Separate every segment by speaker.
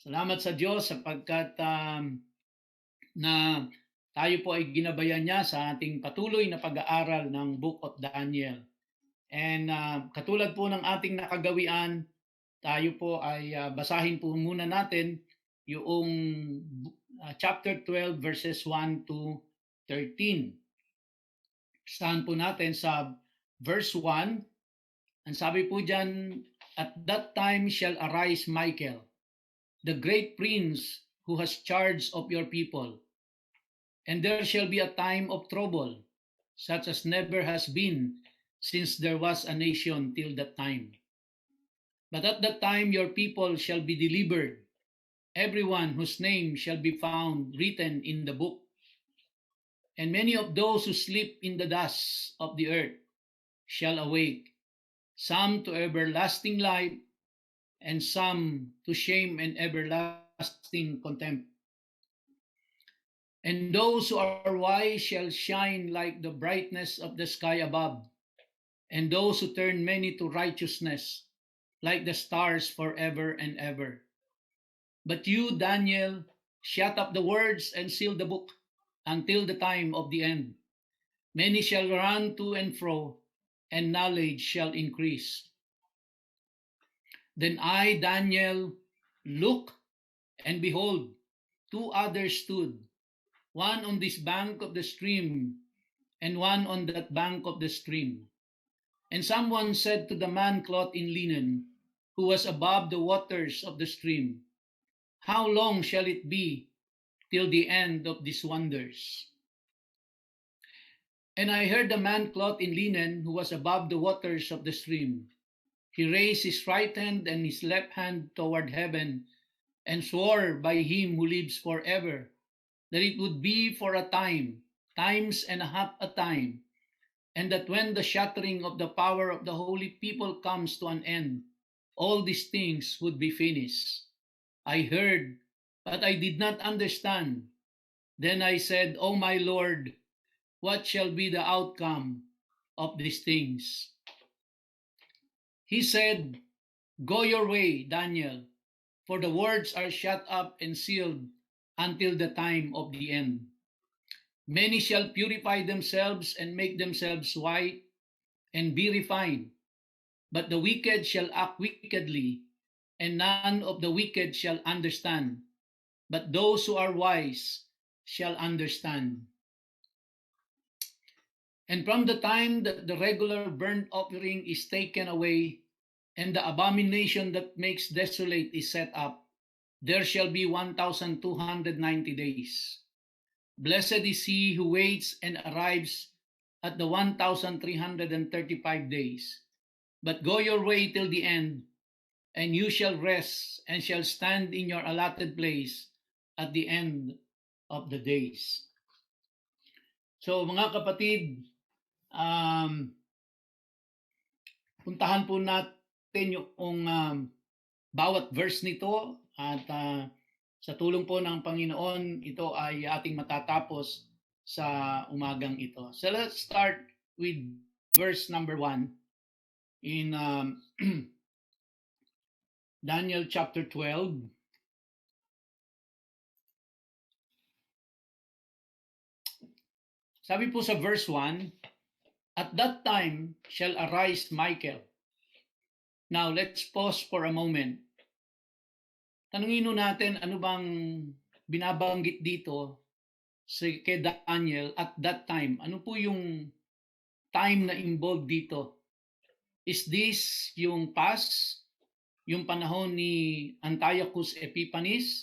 Speaker 1: Salamat sa Diyos sapagkat na tayo po ay ginabayan niya sa ating patuloy na pag-aaral ng Book of Daniel. And katulad po ng ating nakagawian, tayo po ay basahin po muna natin yung chapter 12 verses 1 to 13. Basahan po natin sa verse 1. Ang sabi po dyan, "At that time shall arise Michael, the great prince who has charge of your people. And there shall be a time of trouble, such as never has been since there was a nation till that time. But at that time your people shall be delivered, everyone whose name shall be found written in the book. And many of those who sleep in the dust of the earth shall awake, some to everlasting life, and some to shame and everlasting contempt. And those who are wise shall shine like the brightness of the sky above, and those who turn many to righteousness like the stars forever and ever. But you, Daniel, shut up the words and seal the book until the time of the end. Many shall run to and fro, and knowledge shall increase. Then I, Daniel, looked, and behold, two others stood, one on this bank of the stream, and one on that bank of the stream. And someone said to the man clothed in linen, who was above the waters of the stream, How long shall it be till the end of these wonders? And I heard the man clothed in linen, who was above the waters of the stream. He raised his right hand and his left hand toward heaven, and swore by him who lives forever, that it would be for a time, times and a half a time, and that when the shattering of the power of the holy people comes to an end, all these things would be finished. I heard, but I did not understand. Then I said, O my Lord, what shall be the outcome of these things? He said, Go your way, Daniel, for the words are shut up and sealed until the time of the end. Many shall purify themselves and make themselves white and be refined, but the wicked shall act wickedly, and none of the wicked shall understand, but those who are wise shall understand. And from the time that the regular burnt offering is taken away, and the abomination that makes desolate is set up, there shall be 1,290 days. Blessed is he who waits and arrives at the 1,335 days. But go your way till the end, and you shall rest and shall stand in your allotted place at the end of the days. So mga kapatid, puntahan po natin yung bawat verse nito at sa tulong po ng Panginoon, ito ay ating matatapos sa umagang ito. So let's start with verse number 1 in Daniel chapter 12. Sabi po sa verse 1, At that time shall arise Michael. Now, let's pause for a moment. Tanungin natin ano bang binabanggit dito kay Daniel at that time. Ano po yung time na involved dito? Is this yung past, yung panahon ni Antiochus Epiphanes?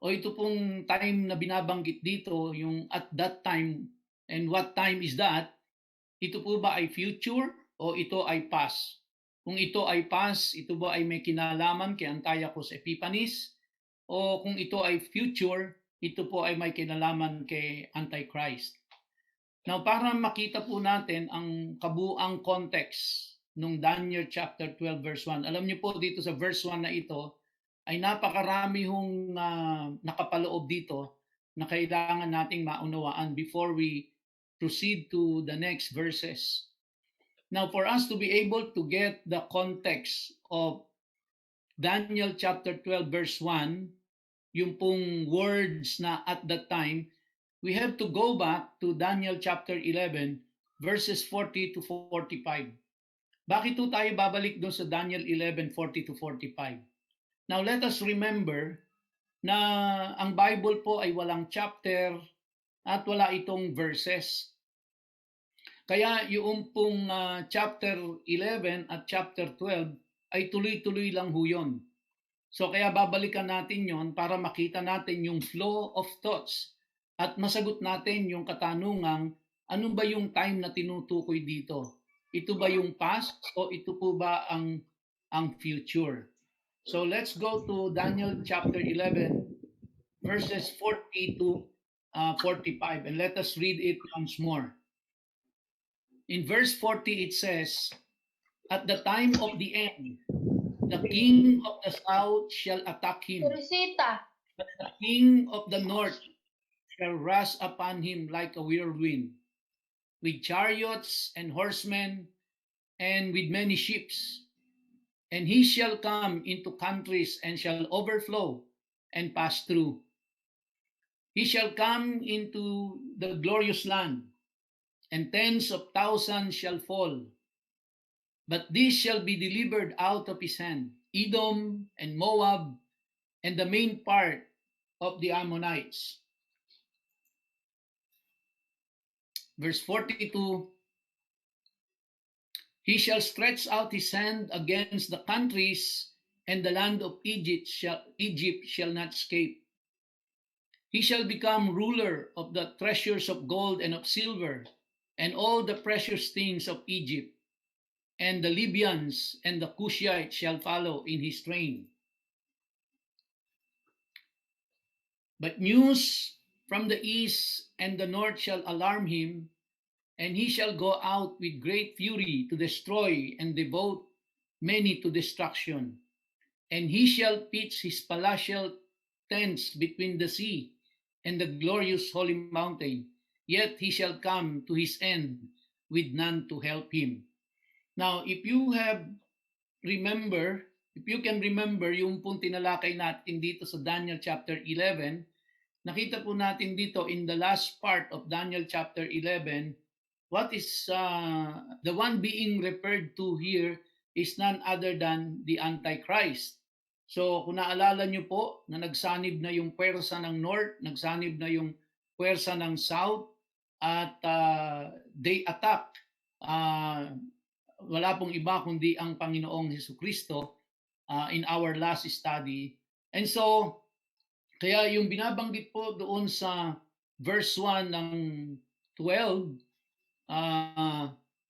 Speaker 1: O ito pong time na binabanggit dito, yung at that time, and what time is that? Ito po ba ay future o ito ay past? Kung ito ay past, ito ba ay may kinalaman kay Antiochus Epiphanes? O kung ito ay future, ito po ay may kinalaman kay Antichrist? Now, para makita po natin ang kabuang context nung Daniel chapter 12 verse 1. Alam niyo po dito sa verse 1 na ito, ay napakarami hong nakapaloob dito na kailangan nating maunawaan before we proceed to the next verses. Now, for us to be able to get the context of Daniel chapter 12 verse 1, yung pong words na at that time, we have to go back to Daniel chapter 11, verses 40 to 45. Bakit po tayo babalik doon sa Daniel 11, 40 to 45? Now, let us remember na ang Bible po ay walang chapter at wala itong verses. Kaya yung pong chapter 11 at chapter 12 ay tuloy-tuloy lang ho yun. So kaya babalikan natin yon para makita natin yung flow of thoughts at masagot natin yung katanungang ano ba yung time na tinutukoy dito? Ito ba yung past o ito po ba ang future? So let's go to Daniel chapter 11 verses 40 to 45 and let us read it once more. In verse 40 it says, "At the time of the end, the king of the south shall attack him. But the king of the north shall rush upon him like a whirlwind, with chariots and horsemen, and with many ships. And he shall come into countries and shall overflow and pass through. He shall come into the glorious land, and tens of thousands shall fall. But this shall be delivered out of his hand, Edom and Moab, and the main part of the Ammonites." Verse 42, "He shall stretch out his hand against the countries, and the land of Egypt shall not escape. He shall become ruler of the treasures of gold and of silver, and all the precious things of Egypt. And the Libyans and the Cushites shall follow in his train. But news from the east and the north shall alarm him, and he shall go out with great fury to destroy and devote many to destruction. And he shall pitch his palatial tents between the sea and the glorious holy mountain. Yet he shall come to his end with none to help him." Now, if you can remember yung pong tinalakay natin dito sa Daniel chapter 11, nakita po natin dito in the last part of Daniel chapter 11, what is the one being referred to here is none other than the Antichrist. So kung naalala nyo po na nagsanib na yung pwersa ng North, nagsanib na yung pwersa ng South, at they attack. Wala pong iba kundi ang Panginoong Jesucristo in our last study. And so, kaya yung binabanggit po doon sa verse 1 ng 12,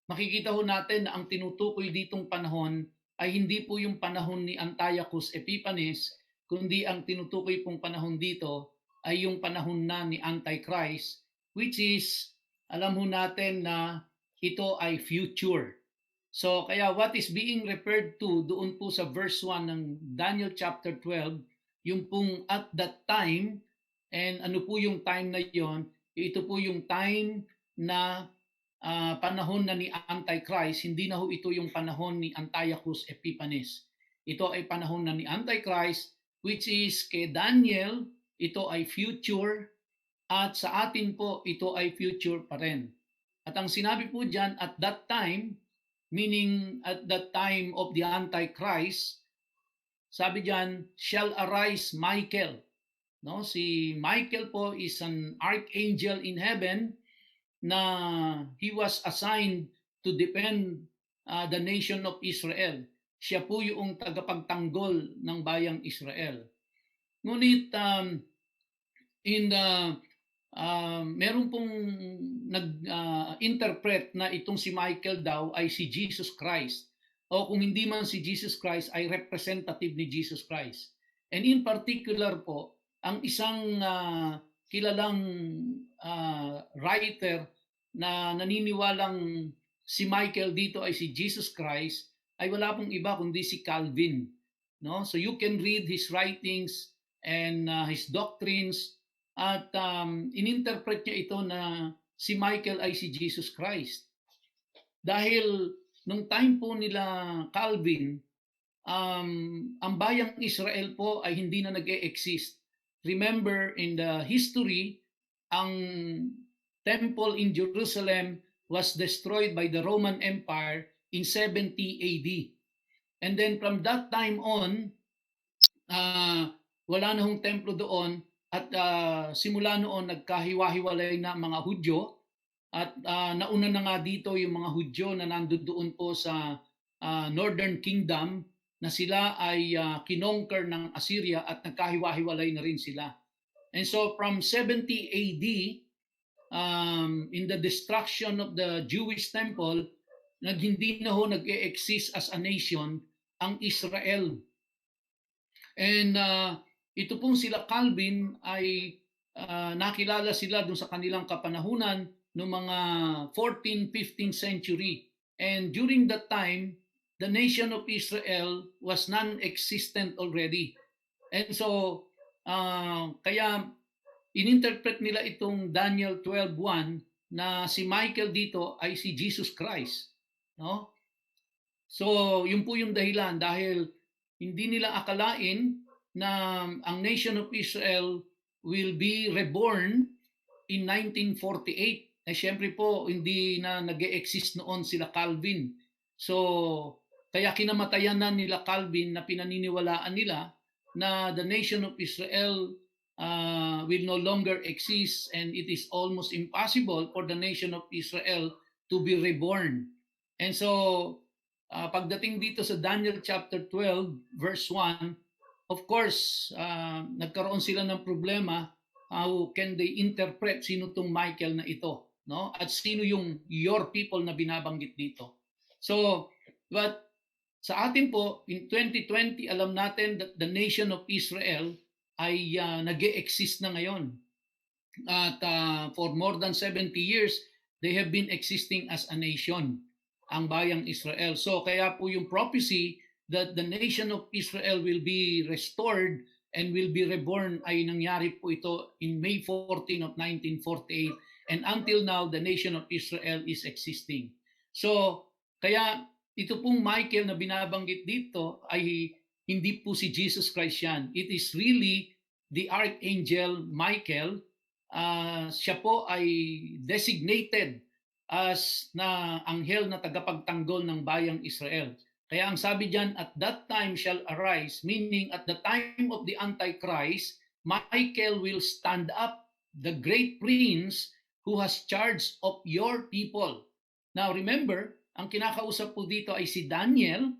Speaker 1: makikita ho natin na ang tinutukoy ditong panahon ay hindi po yung panahon ni Antiochus Epiphanes, kundi ang tinutukoy pong panahon dito ay yung panahon na ni Antichrist, which is, alam ho natin na ito ay future. So kaya what is being referred to doon po sa verse 1 ng Daniel chapter 12, yung pong at that time, and ano po yung time na yon? Ito po yung time na panahon na ni Antichrist. Hindi na ho ito yung panahon ni Antiochus Epiphanes. Ito ay panahon na ni Antichrist, which is kay Daniel, ito ay future, at sa atin po, ito ay future pa rin. At ang sinabi po dyan, at that time, meaning at that time of the Antichrist, sabi dyan, shall arise Michael. No? Si Michael po is an archangel in heaven na he was assigned to defend the nation of Israel. Siya po yung tagapagtanggol ng bayang Israel. Ngunit meron pong nag-interpret na itong si Michael daw ay si Jesus Christ. O kung hindi man si Jesus Christ, ay representative ni Jesus Christ. And in particular po, ang isang kilalang writer na naniniwalang si Michael dito ay si Jesus Christ ay wala pong iba kundi si Calvin. No? So you can read his writings and his doctrines at ininterpret niya ito na si Michael ay si Jesus Christ. Dahil nung time po nila Calvin, ang bayang Israel po ay hindi na nag-e-exist. remember in the history, ang temple in Jerusalem was destroyed by the Roman Empire in 70 AD. And then from that time on, wala na hong templo doon at simula noon nagkahiwa-hiwalay na mga Hudyo at nauna na nga dito yung mga Hudyo na nandoon po sa Northern Kingdom na sila ay kinonquer ng Assyria at nagkahiwa-hiwalay na rin sila. And so from 70 AD, in the destruction of the Jewish temple, hindi na ho nag-e-exist as a nation ang Israel. And ito pong sila Calvin ay nakilala sila dun sa kanilang kapanahunan noong mga 14th, 15th century. And during that time, the nation of Israel was non-existent already. And so, kaya ininterpret nila itong Daniel 12:1 na si Michael dito ay si Jesus Christ. No? So, yun po yung dahilan dahil hindi nila akalain na ang nation of Israel will be reborn in 1948. Eh syempre po, hindi na nag-e-exist noon sila Calvin. So, kaya kinamatayan na nila Calvin na pinaniniwalaan nila na the nation of Israel will no longer exist and it is almost impossible for the nation of Israel to be reborn. And so, pagdating dito sa Daniel chapter 12, verse 1, of course, nagkaroon sila ng problema. How can they interpret sino tong Michael na ito? No? At sino yung your people na binabanggit dito? So, but sa atin po, in 2020, alam natin that the nation of Israel ay nag-e-exist na ngayon. At for more than 70 years, they have been existing as a nation, ang bayang Israel. So kaya po yung prophecy that the nation of Israel will be restored and will be reborn ay nangyari po ito in May 14 of 1948. And until now, the nation of Israel is existing. So kaya ito pong Michael na binabanggit dito ay hindi po si Jesus Christ yan. It is really the Archangel Michael. Siya po ay designated as na anghel na tagapagtanggol ng bayang Israel. Kaya ang sabi diyan, at that time shall arise, meaning at the time of the Antichrist, Michael will stand up, the great prince who has charge of your people. Now remember, ang kinakausap po dito ay si Daniel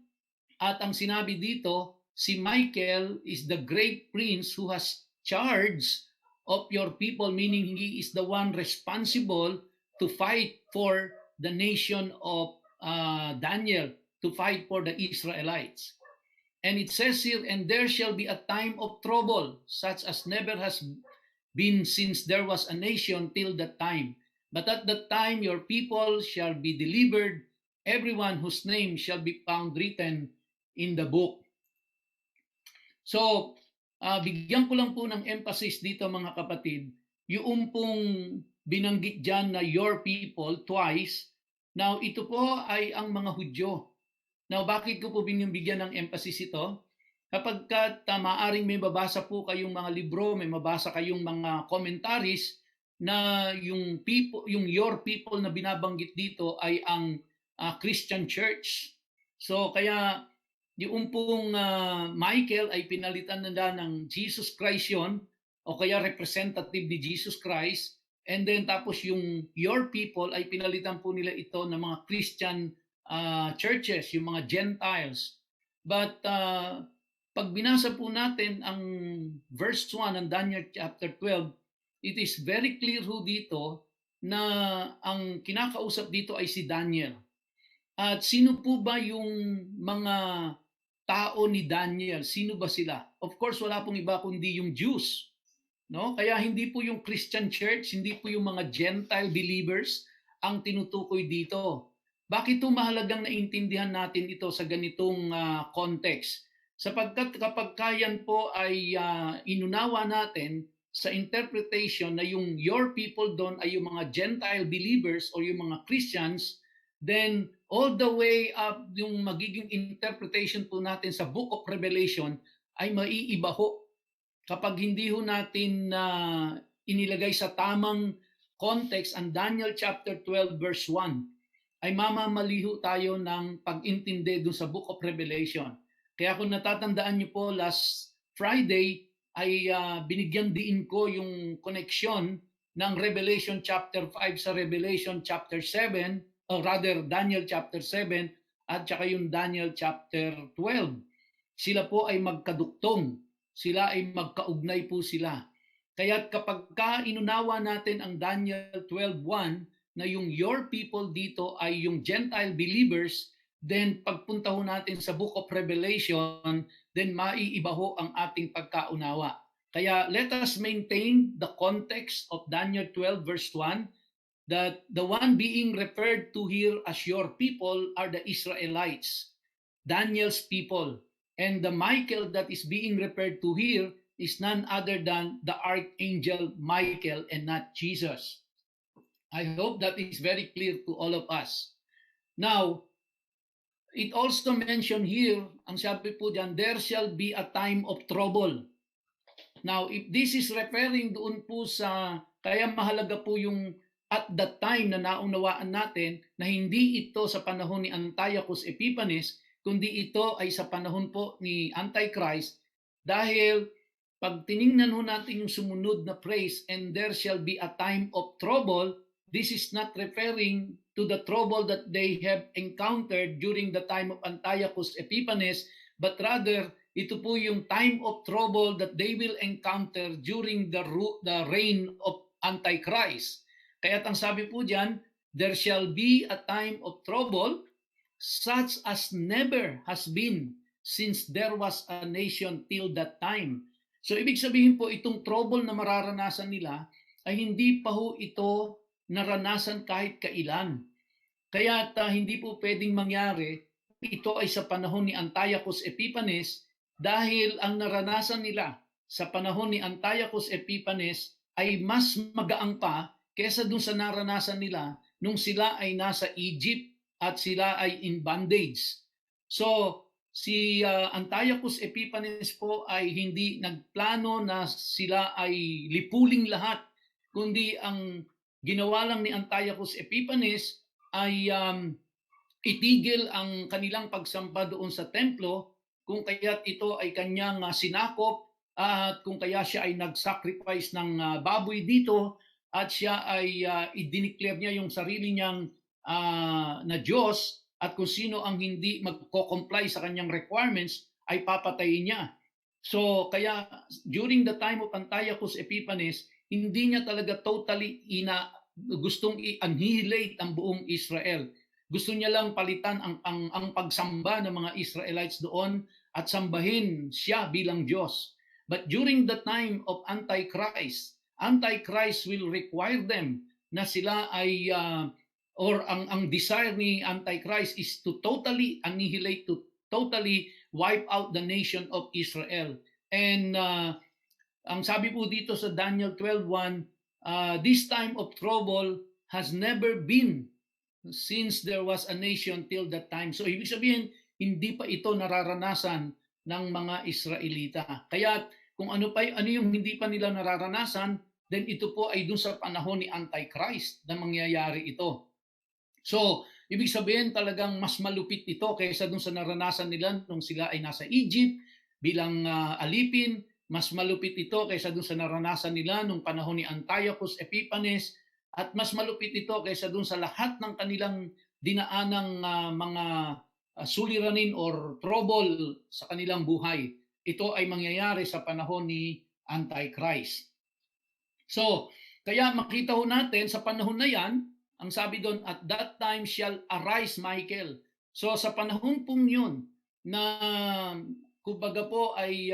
Speaker 1: at ang sinabi dito, si Michael is the great prince who has charge of your people, meaning he is the one responsible to fight for the nation of Daniel, to fight for the Israelites. And it says here, and there shall be a time of trouble, such as never has been since there was a nation till that time. But at that time your people shall be delivered, everyone whose name shall be found written in the book. So, bigyan ko lang po ng emphasis dito mga kapatid, yung pong binanggit dyan na your people twice. Now, ito po ay ang mga Hudyo. Now, bakit ko po binibigyan ng emphasis ito? Kapag maaring may babasa po kayong mga libro, may mabasa kayong mga commentaries na yung people, yung your people na binabanggit dito ay ang Christian Church. So, kaya yung pong Michael ay pinalitan na ng Jesus Christ yon, o kaya representative ni Jesus Christ. And then tapos yung your people ay pinalitan po nila ito ng mga Christian churches, yung mga Gentiles. But pag binasa po natin ang verse 1 ng Daniel chapter 12, it is very clear ho dito na ang kinakausap dito ay si Daniel. At sino po ba yung mga tao ni Daniel? Sino ba sila? Of course, wala pong iba kundi yung Jews. No? Kaya hindi po yung Christian church, hindi po yung mga Gentile believers ang tinutukoy dito. Bakit ito mahalagang naintindihan natin ito sa ganitong context? Sapagkat kapag kayan po ay inunawa natin sa interpretation na yung your people doon ay yung mga Gentile believers o yung mga Christians, then all the way up yung magiging interpretation po natin sa Book of Revelation ay maiiba ho. kapag hindi ho natin inilagay sa tamang context ang Daniel chapter 12 verse 1, ay mamamaliho tayo ng pag-intindi dun sa Book of Revelation. Kaya kung natatandaan niyo po, last Friday ay binigyan din ko yung connection ng Revelation chapter 5 sa Revelation chapter 7, or rather Daniel chapter 7 at saka yung Daniel chapter 12. Sila po ay magkaduktong, sila ay magkaugnay po sila. Kaya kapag inunawa natin ang Daniel 12:1 na yung your people dito ay yung Gentile believers, then pagpunta ho natin sa Book of Revelation, then maiiba ho ang ating pagkaunawa. Kaya let us maintain the context of Daniel 12 verse 1, that the one being referred to here as your people are the Israelites, Daniel's people. And the Michael that is being referred to here is none other than the Archangel Michael and not Jesus. I hope that is very clear to all of us. Now, it also mentioned here, ang sabi po dyan, there shall be a time of trouble. Now, if this is referring doon po sa, kaya mahalaga po yung at that time na naunawaan natin na hindi ito sa panahon ni Antiochus Epiphanes, kundi ito ay sa panahon po ni Antichrist, dahil pag tiningnan ho natin yung sumunod na phrase, and there shall be a time of trouble, this is not referring to the trouble that they have encountered during the time of Antiochus Epiphanes, but rather ito po yung time of trouble that they will encounter during the reign of Antichrist. Kaya't ang sabi po diyan, there shall be a time of trouble such as never has been since there was a nation till that time. So ibig sabihin po, itong trouble na mararanasan nila ay hindi pa ho ito naranasan kahit kailan. Kaya hindi po pwedeng mangyari ito ay sa panahon ni Antiochus Epiphanes, dahil ang naranasan nila sa panahon ni Antiochus Epiphanes ay mas magaang pa kesa dun sa naranasan nila nung sila ay nasa Egypt at sila ay in bondage. So, si Antiochus Epiphanes po ay hindi nagplano na sila ay lipuling lahat, kundi ang ginawa lang ni Antiochus Epiphanes ay itigil ang kanilang pagsamba doon sa templo, kung kaya't ito ay kanyang sinakop, at kung kaya siya ay nag-sacrifice ng baboy dito, at siya ay i-declare niya yung sarili niyang na Diyos, at kung sino ang hindi magko-comply sa kanyang requirements ay papatayin niya. So kaya during the time of Antiochus Epiphanes, hindi niya talaga totally gustong i-annihilate ang buong Israel. Gusto niya lang palitan ang pagsamba ng mga Israelites doon at sambahin siya bilang Diyos. But during the time of Antichrist will require them na sila ay or ang desire ni Antichrist is to totally annihilate, to totally wipe out the nation of Israel. And ang sabi po dito sa Daniel 12:1, this time of trouble has never been since there was a nation till that time. So ibig sabihin, hindi pa ito nararanasan ng mga Israelita. Kaya kung ano yung hindi pa nila nararanasan, then ito po ay dun sa panahon ni Antichrist na mangyayari ito. So, ibig sabihin talagang mas malupit ito kaysa dun sa naranasan nila nung sila ay nasa Egypt bilang alipin. Mas malupit ito kaysa dun sa naranasan nila nung panahon ni Antiochus Epiphanes. At mas malupit ito kaysa dun sa lahat ng kanilang dinaanang mga suliranin or trouble sa kanilang buhay. Ito ay mangyayari sa panahon ni Antichrist. So, kaya makita ho natin sa panahon na yan, ang sabi doon, at that time shall arise Michael. So sa panahon pong yun na kumbaga po ay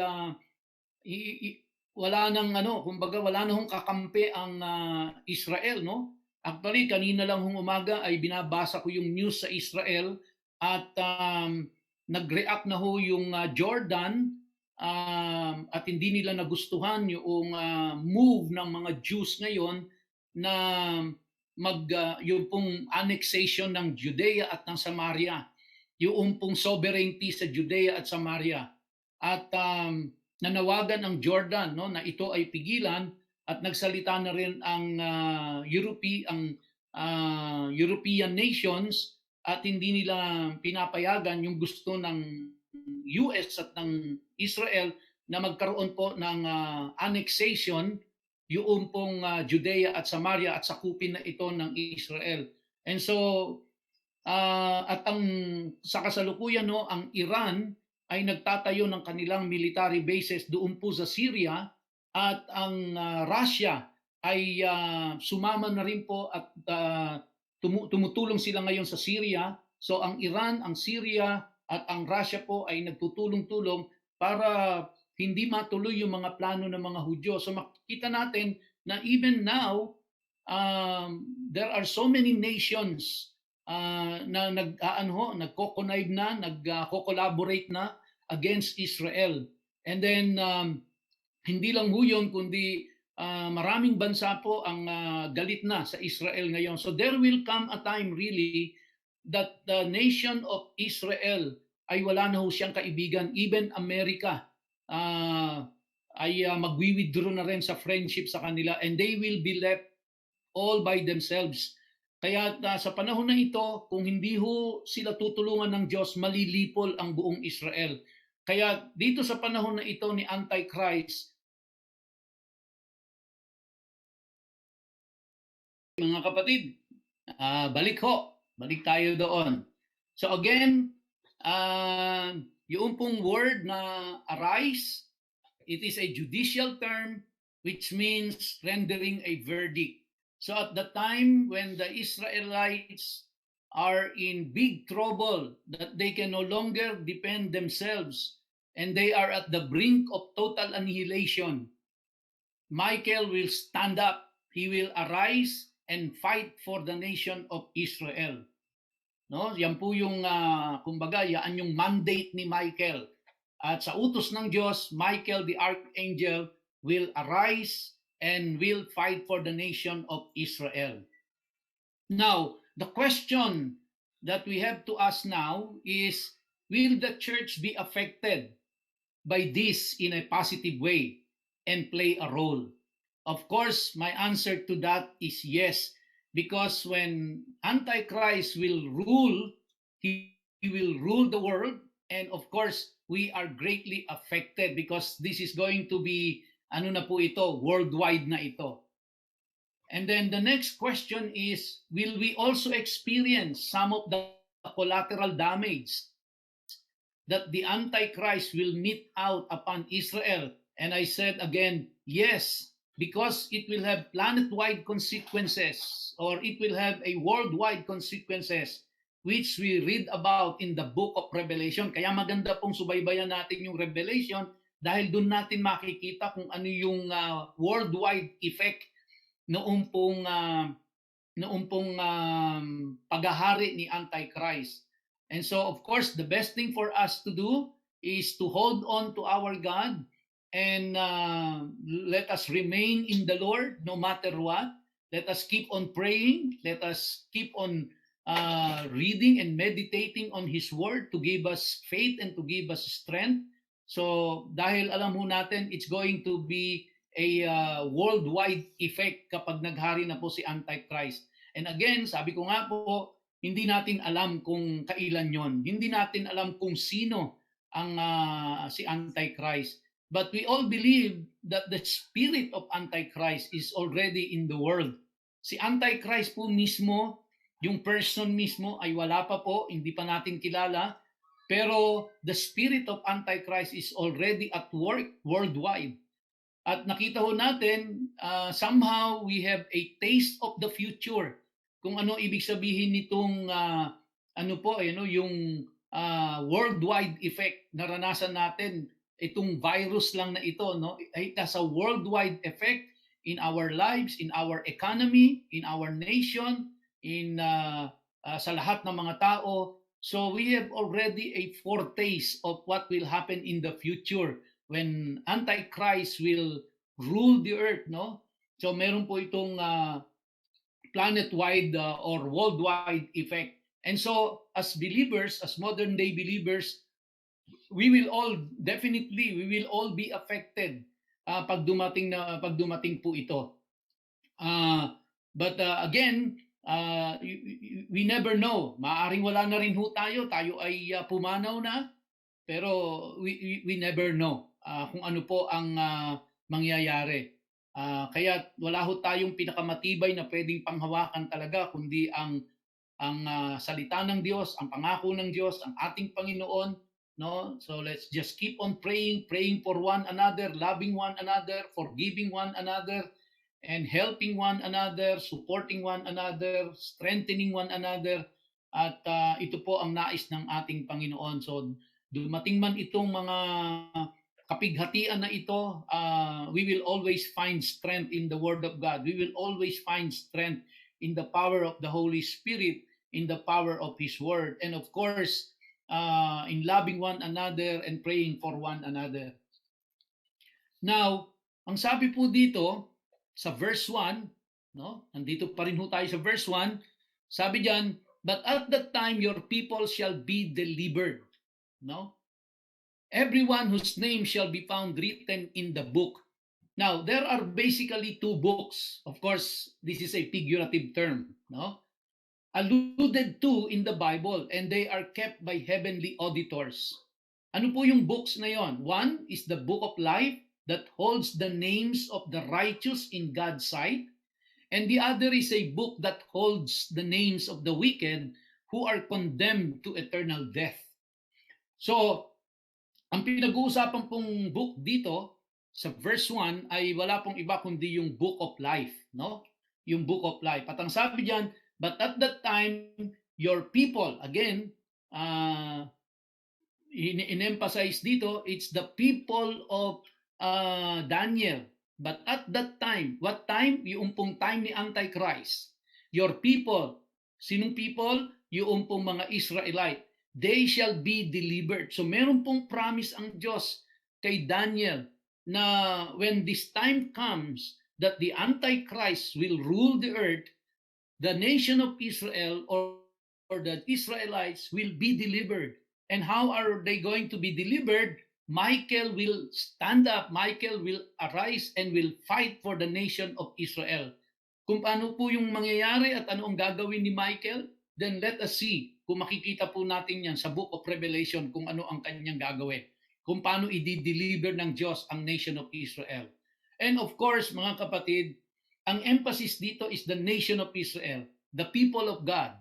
Speaker 1: wala nang kumbaga wala na hong kakampi ang Israel, no? Actually, kanina lang hong umaga ay binabasa ko yung news sa Israel at nag-react na ho yung Jordan at hindi nila nagustuhan yung move ng mga Jews ngayon na yung pong annexation ng Judea at ng Samaria, yung pong sovereignty sa Judea at Samaria. At nanawagan ang Jordan, no, na ito ay pigilan, at nagsalita na rin ang European nations, at hindi nila pinapayagan yung gusto ng US at ng Israel na magkaroon po ng annexation yung pong Judea at Samaria at sakupin na ito ng Israel. And so at ang sa kasalukuyan, no, ang Iran ay nagtatayo ng kanilang military bases doon po sa Syria, at ang Russia ay sumama na rin po, at tumutulong sila ngayon sa Syria. So ang Iran, ang Syria at ang Russia po ay nagtutulong-tulong para hindi matuloy yung mga plano ng mga Hudyo. So makikita natin na even now, there are so many nations na nagko-connive na, nagko-collaborate na against Israel. And then hindi lang ho yun, kundi maraming bansa po ang galit na sa Israel ngayon. So there will come a time really that the nation of Israel ay wala na ho siyang kaibigan. Even America ay magwi-withdraw na rin sa friendship sa kanila, and they will be left all by themselves. Kaya sa panahon na ito, kung hindi ho sila tutulungan ng Diyos, malilipol ang buong Israel. Kaya dito sa panahon na ito ni Antichrist, mga kapatid, balik tayo doon. So again, yung pong word na arise, it is a judicial term which means rendering a verdict. So at the time when the Israelites are in big trouble, that they can no longer defend themselves and they are at the brink of total annihilation, Michael will stand up. He will arise and fight for the nation of Israel. No? Yan po yung, kumbaga, yan yung mandate ni Michael. At sa utos ng Diyos, Michael the Archangel will arise and will fight for the nation of Israel. Now, the question that we have to ask now is, will the church be affected by this in a positive way and play a role? Of course, my answer to that is yes, because when Antichrist will rule, he will rule the world, and of course, we are greatly affected because this is going to be worldwide na ito. And then the next question is, will we also experience some of the collateral damage that the Antichrist will mete out upon Israel? And I said again, yes, because it will have planet-wide consequences, or it will have a worldwide consequences, which we read about in the book of Revelation. Kaya maganda pong subaybayan natin yung Revelation, dahil doon natin makikita kung ano yung worldwide effect noong pong paghahari ni Antichrist. And so, of course, the best thing for us to do is to hold on to our God, and let us remain in the Lord no matter what. Let us keep on praying. Let us keep on reading and meditating on His Word to give us faith and to give us strength. So dahil alam mo natin, it's going to be a worldwide effect kapag naghari na po si Antichrist. And again, sabi ko nga po, hindi natin alam kung kailan yon. Hindi natin alam kung sino ang si Antichrist. But we all believe that the spirit of Antichrist is already in the world. Si Antichrist po mismo, yung person mismo ay wala pa po, hindi pa natin kilala. Pero the spirit of Antichrist is already at work worldwide. At nakita ho natin, somehow we have a taste of the future. Kung ano ibig sabihin nitong yung worldwide effect naranasan natin, itong virus lang na ito, no? It has a worldwide effect in our lives, in our economy, in our nation, in sa lahat ng mga tao. So we have already a foretaste of what will happen in the future when Antichrist will rule the earth, no? So meron po itong planet-wide or worldwide effect. And so as believers, as modern day believers, we will all be affected pag dumating po ito. But again, we never know. Maaring wala na rin ho tayo ay pumanaw na, pero we never know kung ano po ang mangyayari. Kaya wala ho tayong pinakamatibay na pwedeng panghawakan talaga kundi ang salita ng Diyos, ang pangako ng Diyos, ang ating Panginoon, no? So let's just keep on praying for one another, loving one another, forgiving one another, and helping one another, supporting one another, strengthening one another. At ito po ang nais ng ating Panginoon. So dumating man itong mga kapighatian na ito, we will always find strength in the Word of God. We will always find strength in the power of the Holy Spirit, in the power of His Word, and of course, in loving one another and praying for one another. Now, ang sabi po dito sa verse 1, no? Nandito pa rin ho tayo sa verse 1. Sabi diyan, but at that time your people shall be delivered, no? Everyone whose name shall be found written in the book. Now, there are basically two books. Of course, this is a figurative term, no? Alluded to in the Bible, and they are kept by heavenly auditors. Ano po yung books na yon? One is the book of life that holds the names of the righteous in God's sight, and the other is a book that holds the names of the wicked who are condemned to eternal death. So, ang pinag-uusapan pong book dito sa verse 1 ay wala pong iba kundi yung book of life, no? Yung book of life. At ang sabi diyan, but at that time your people, again, in-emphasize dito, it's the people of Daniel. But at that time, what time? Yung pong time ni Antichrist. Your people, sinong people? Yung pong mga Israelite. They shall be delivered. So meron pong promise ang Diyos kay Daniel na when this time comes that the Antichrist will rule the earth, the nation of Israel or the Israelites will be delivered. And how are they going to be delivered? Michael will stand up, Michael will arise and will fight for the nation of Israel. Kung paano po yung mangyayari at ano ang gagawin ni Michael, then let us see. Kung makikita po natin yan sa Book of Revelation kung ano ang kanyang gagawin. Kung paano i-deliver ng Diyos ang nation of Israel. And of course, mga kapatid, ang emphasis dito is the nation of Israel, the people of God.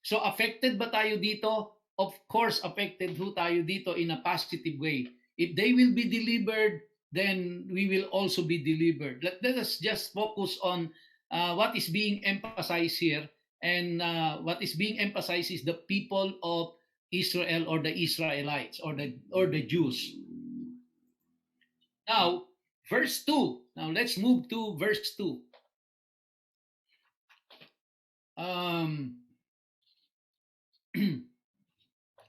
Speaker 1: So affected ba tayo dito? Of course, affected ho tayo dito in a positive way. If they will be delivered, then we will also be delivered. Let us just focus on what is being emphasized here. And what is being emphasized is the people of Israel or the Israelites or the Jews. Now, verse 2. Now, let's move to verse 2.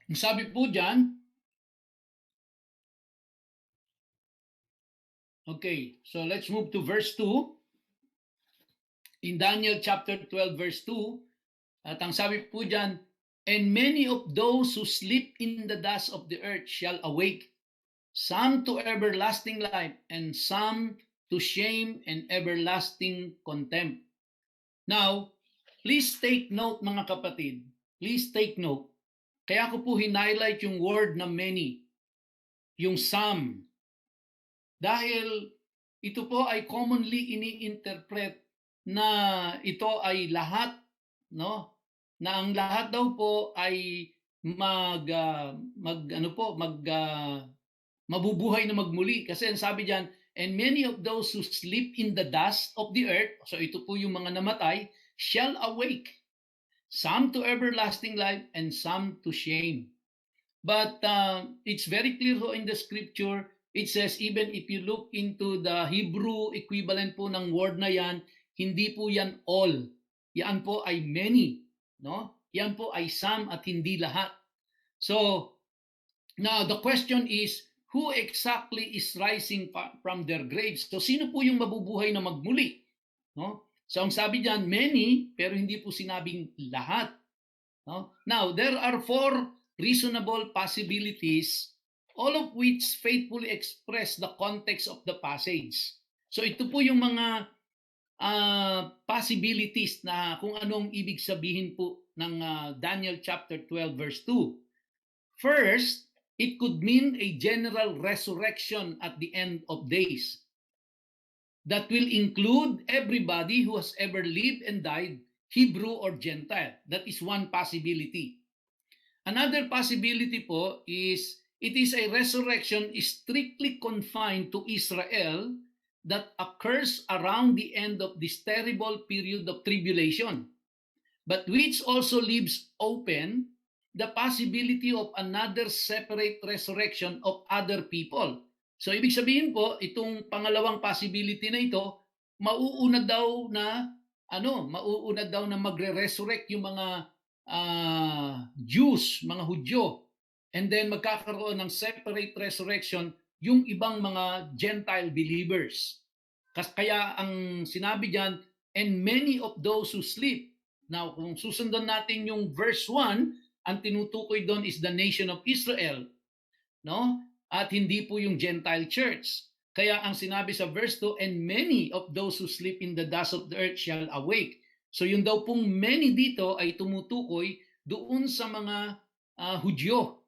Speaker 1: Sabi po dyan, okay, so let's move to verse 2. In Daniel chapter 12 verse 2, at ang sabi po dyan, and many of those who sleep in the dust of the earth shall awake, some to everlasting life, and some to shame and everlasting contempt. Now, please take note mga kapatid, please take note. Kaya ko po highlight yung word na many, yung some. Dahil ito po ay commonly ini-interpret na ito ay lahat, no? Na ang lahat daw po ay mabubuhay na magmuli. Kasi ang sabi diyan, and many of those who sleep in the dust of the earth, so ito po yung mga namatay, shall awake. Some to everlasting life and some to shame. But it's very clear in the scripture, it says even if you look into the Hebrew equivalent po ng word na yan, hindi po yan all. Yan po ay many, no? Yan po ay some at hindi lahat. So, now the question is, who exactly is rising from their graves? So, sino po yung mabubuhay na magmuli? No? So, ang sabi diyan, many, pero hindi po sinabing lahat. No? Now, there are 4 reasonable possibilities all of which faithfully express the context of the passage. So ito po yung mga possibilities na kung anong ibig sabihin po ng Daniel chapter 12 verse 2. First, it could mean a general resurrection at the end of days that will include everybody who has ever lived and died, Hebrew or Gentile. That is one possibility. Another possibility po is it is a resurrection strictly confined to Israel that occurs around the end of this terrible period of tribulation, but which also leaves open the possibility of another separate resurrection of other people. So ibig sabihin po, itong pangalawang possibility na ito, mauuna daw na magre-resurrect yung mga Jews, mga Hudyo, and then magkakaroon ng separate resurrection yung ibang mga Gentile believers. Kaya ang sinabi diyan, and many of those who sleep. Now, kung susundan natin yung verse 1, ang tinutukoy doon is the nation of Israel, no? At hindi po yung Gentile church. Kaya ang sinabi sa verse 2, and many of those who sleep in the dust of the earth shall awake. So yung daw pong many dito ay tumutukoy doon sa mga Hudyo.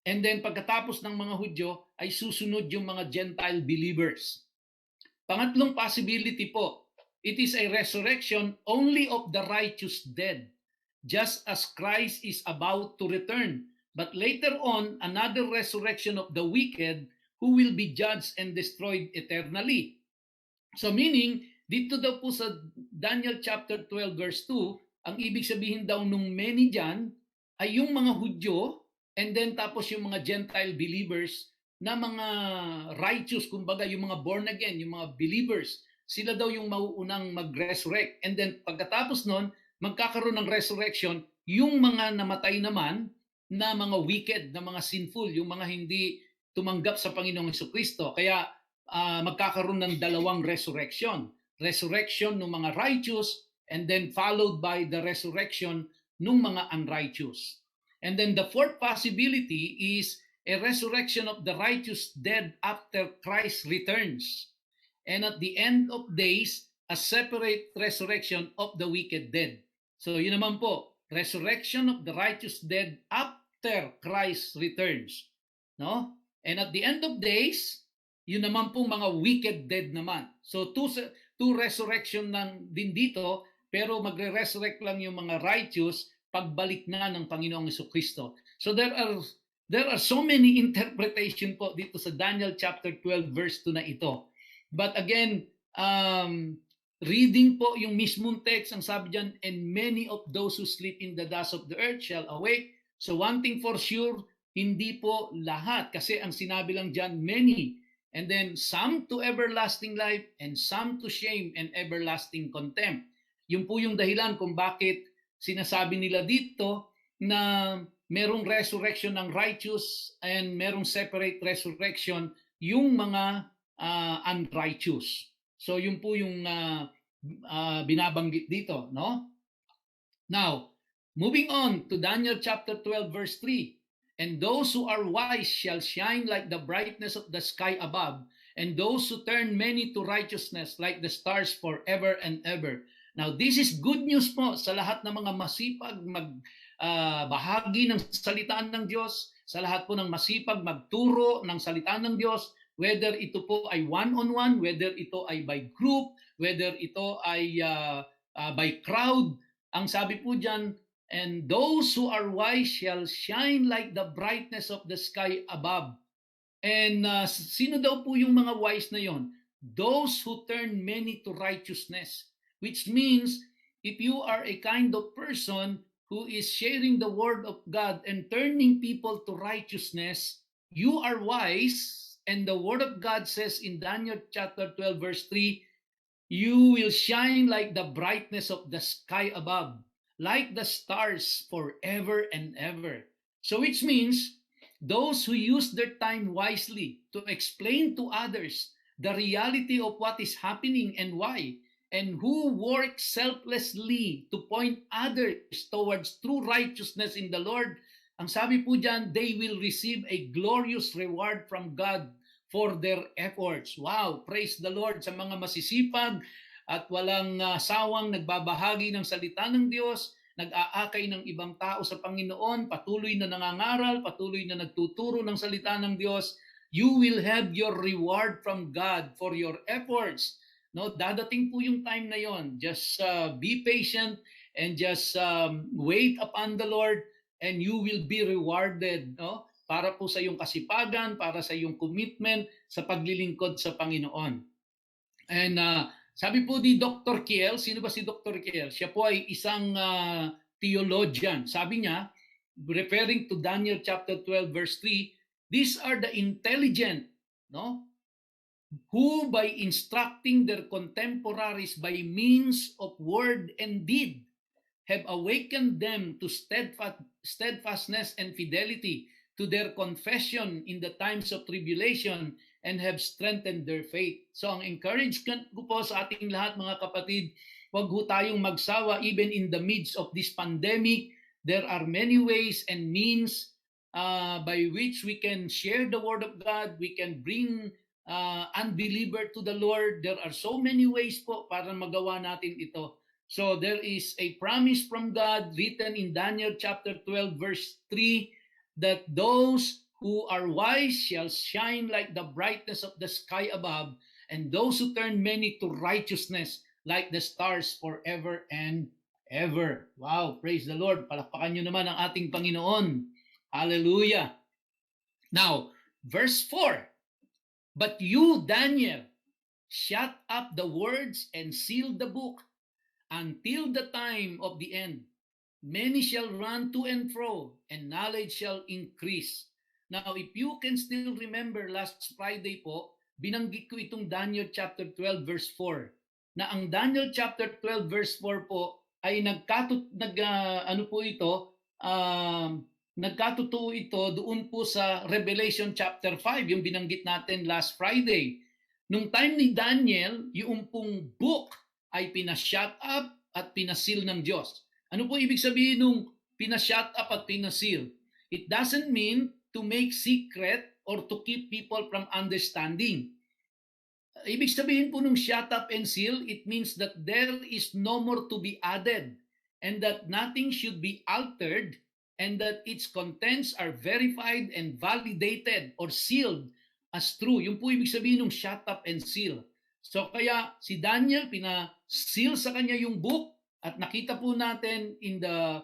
Speaker 1: And then pagkatapos ng mga Hudyo ay susunod yung mga Gentile believers. Pangatlong possibility po, it is a resurrection only of the righteous dead, just as Christ is about to return. But later on, another resurrection of the wicked who will be judged and destroyed eternally. So meaning, dito daw po sa Daniel chapter 12 verse 2, ang ibig sabihin daw nung many dyan ay yung mga Hudyo, and then tapos yung mga Gentile believers na mga righteous, kumbaga yung mga born again, yung mga believers, sila daw yung mauunang mag-resurrect. And then pagkatapos nun, magkakaroon ng resurrection yung mga namatay naman na mga wicked, na mga sinful, yung mga hindi tumanggap sa Panginoong Jesucristo. Kaya magkakaroon ng dalawang resurrection. Resurrection ng mga righteous and then followed by the resurrection ng mga unrighteous. And then the fourth possibility is a resurrection of the righteous dead after Christ returns. And at the end of days, a separate resurrection of the wicked dead. So yun naman po, resurrection of the righteous dead after Christ returns. No? And at the end of days, yun naman po mga wicked dead naman. So two resurrection din dito, pero magre-resurrect lang yung mga righteous pagbalik na ng Panginoong Jesucristo. So there are so many interpretation po dito sa Daniel chapter 12 verse 2 na ito. But again, reading po yung mismong text, ang sabi diyan, and many of those who sleep in the dust of the earth shall awake. So one thing for sure, hindi po lahat, kasi ang sinabi lang diyan, many. And then some to everlasting life and some to shame and everlasting contempt. Yun po yung dahilan kung bakit sinasabi nila dito na merong resurrection ng righteous and merong separate resurrection yung mga unrighteous. So yun po yung binabanggit dito, no? Now, moving on to Daniel chapter 12 verse 3. And those who are wise shall shine like the brightness of the sky above, and those who turn many to righteousness like the stars forever and ever. Now, this is good news po sa lahat ng mga masipag bahagi ng salitaan ng Diyos, sa lahat po ng masipag magturo ng salitaan ng Diyos, whether ito po ay one-on-one, whether ito ay by group, whether ito ay by crowd. Ang sabi po dyan, and those who are wise shall shine like the brightness of the sky above. And sino daw po yung mga wise na yon? Those who turn many to righteousness. Which means, if you are a kind of person who is sharing the word of God and turning people to righteousness, you are wise. And the word of God says in Daniel chapter 12 verse 3, you will shine like the brightness of the sky above, like the stars forever and ever. So which means, those who use their time wisely to explain to others the reality of what is happening and why, and who work selflessly to point others towards true righteousness in the Lord, ang sabi po dyan, they will receive a glorious reward from God for their efforts. Wow, praise the Lord sa mga masisipag at walang sawang nagbabahagi ng salita ng Diyos, nag-aakay ng ibang tao sa Panginoon, patuloy na nangangaral, patuloy na nagtuturo ng salita ng Diyos. You will have your reward from God for your efforts. No, dadating po yung time na yon. Just be patient and just wait upon the Lord and you will be rewarded, no? Para po sa iyong kasipagan, para sa iyong commitment sa paglilingkod sa Panginoon. And sabi po ni Dr. Kiel, sino ba si Dr. Kiel? Siya po ay isang theologian. Sabi niya, referring to Daniel chapter 12 verse 3, these are the intelligent, no? Who by instructing their contemporaries by means of word and deed have awakened them to steadfastness and fidelity to their confession in the times of tribulation and have strengthened their faith. So ang encouragement ko po sa ating lahat mga kapatid, huwag ho tayong magsawa even in the midst of this pandemic. There are many ways and means by which we can share the word of God, we can bring unbeliever to the Lord. There are so many ways po para magawa natin ito. So there is a promise from God written in Daniel chapter 12 verse 3 that those who are wise shall shine like the brightness of the sky above, and those who turn many to righteousness like the stars forever and ever. Wow, praise the Lord. Palakpakan nyo naman ang ating Panginoon. Hallelujah. Now, verse 4. But you, Daniel, shut up the words and seal the book until the time of the end. Many shall run to and fro, and knowledge shall increase. Now, if you can still remember last Friday po, binanggit ko itong Daniel chapter 12 verse 4. Na ang Daniel chapter 12 verse 4 po ay nagkatotoo ito doon po sa Revelation chapter 5, yung binanggit natin last Friday. Nung time ni Daniel, yung pong book ay pinashut up at pinasil ng Diyos. Ano po ibig sabihin nung pinashut up at pinasil? It doesn't mean to make secret or to keep people from understanding. Ibig sabihin po nung shut up and seal, it means that there is no more to be added and that nothing should be altered and that its contents are verified and validated or sealed as true. Yung po ibig sabihin ng shut up and seal. So kaya si Daniel, pina-seal sa kanya yung book at nakita po natin in the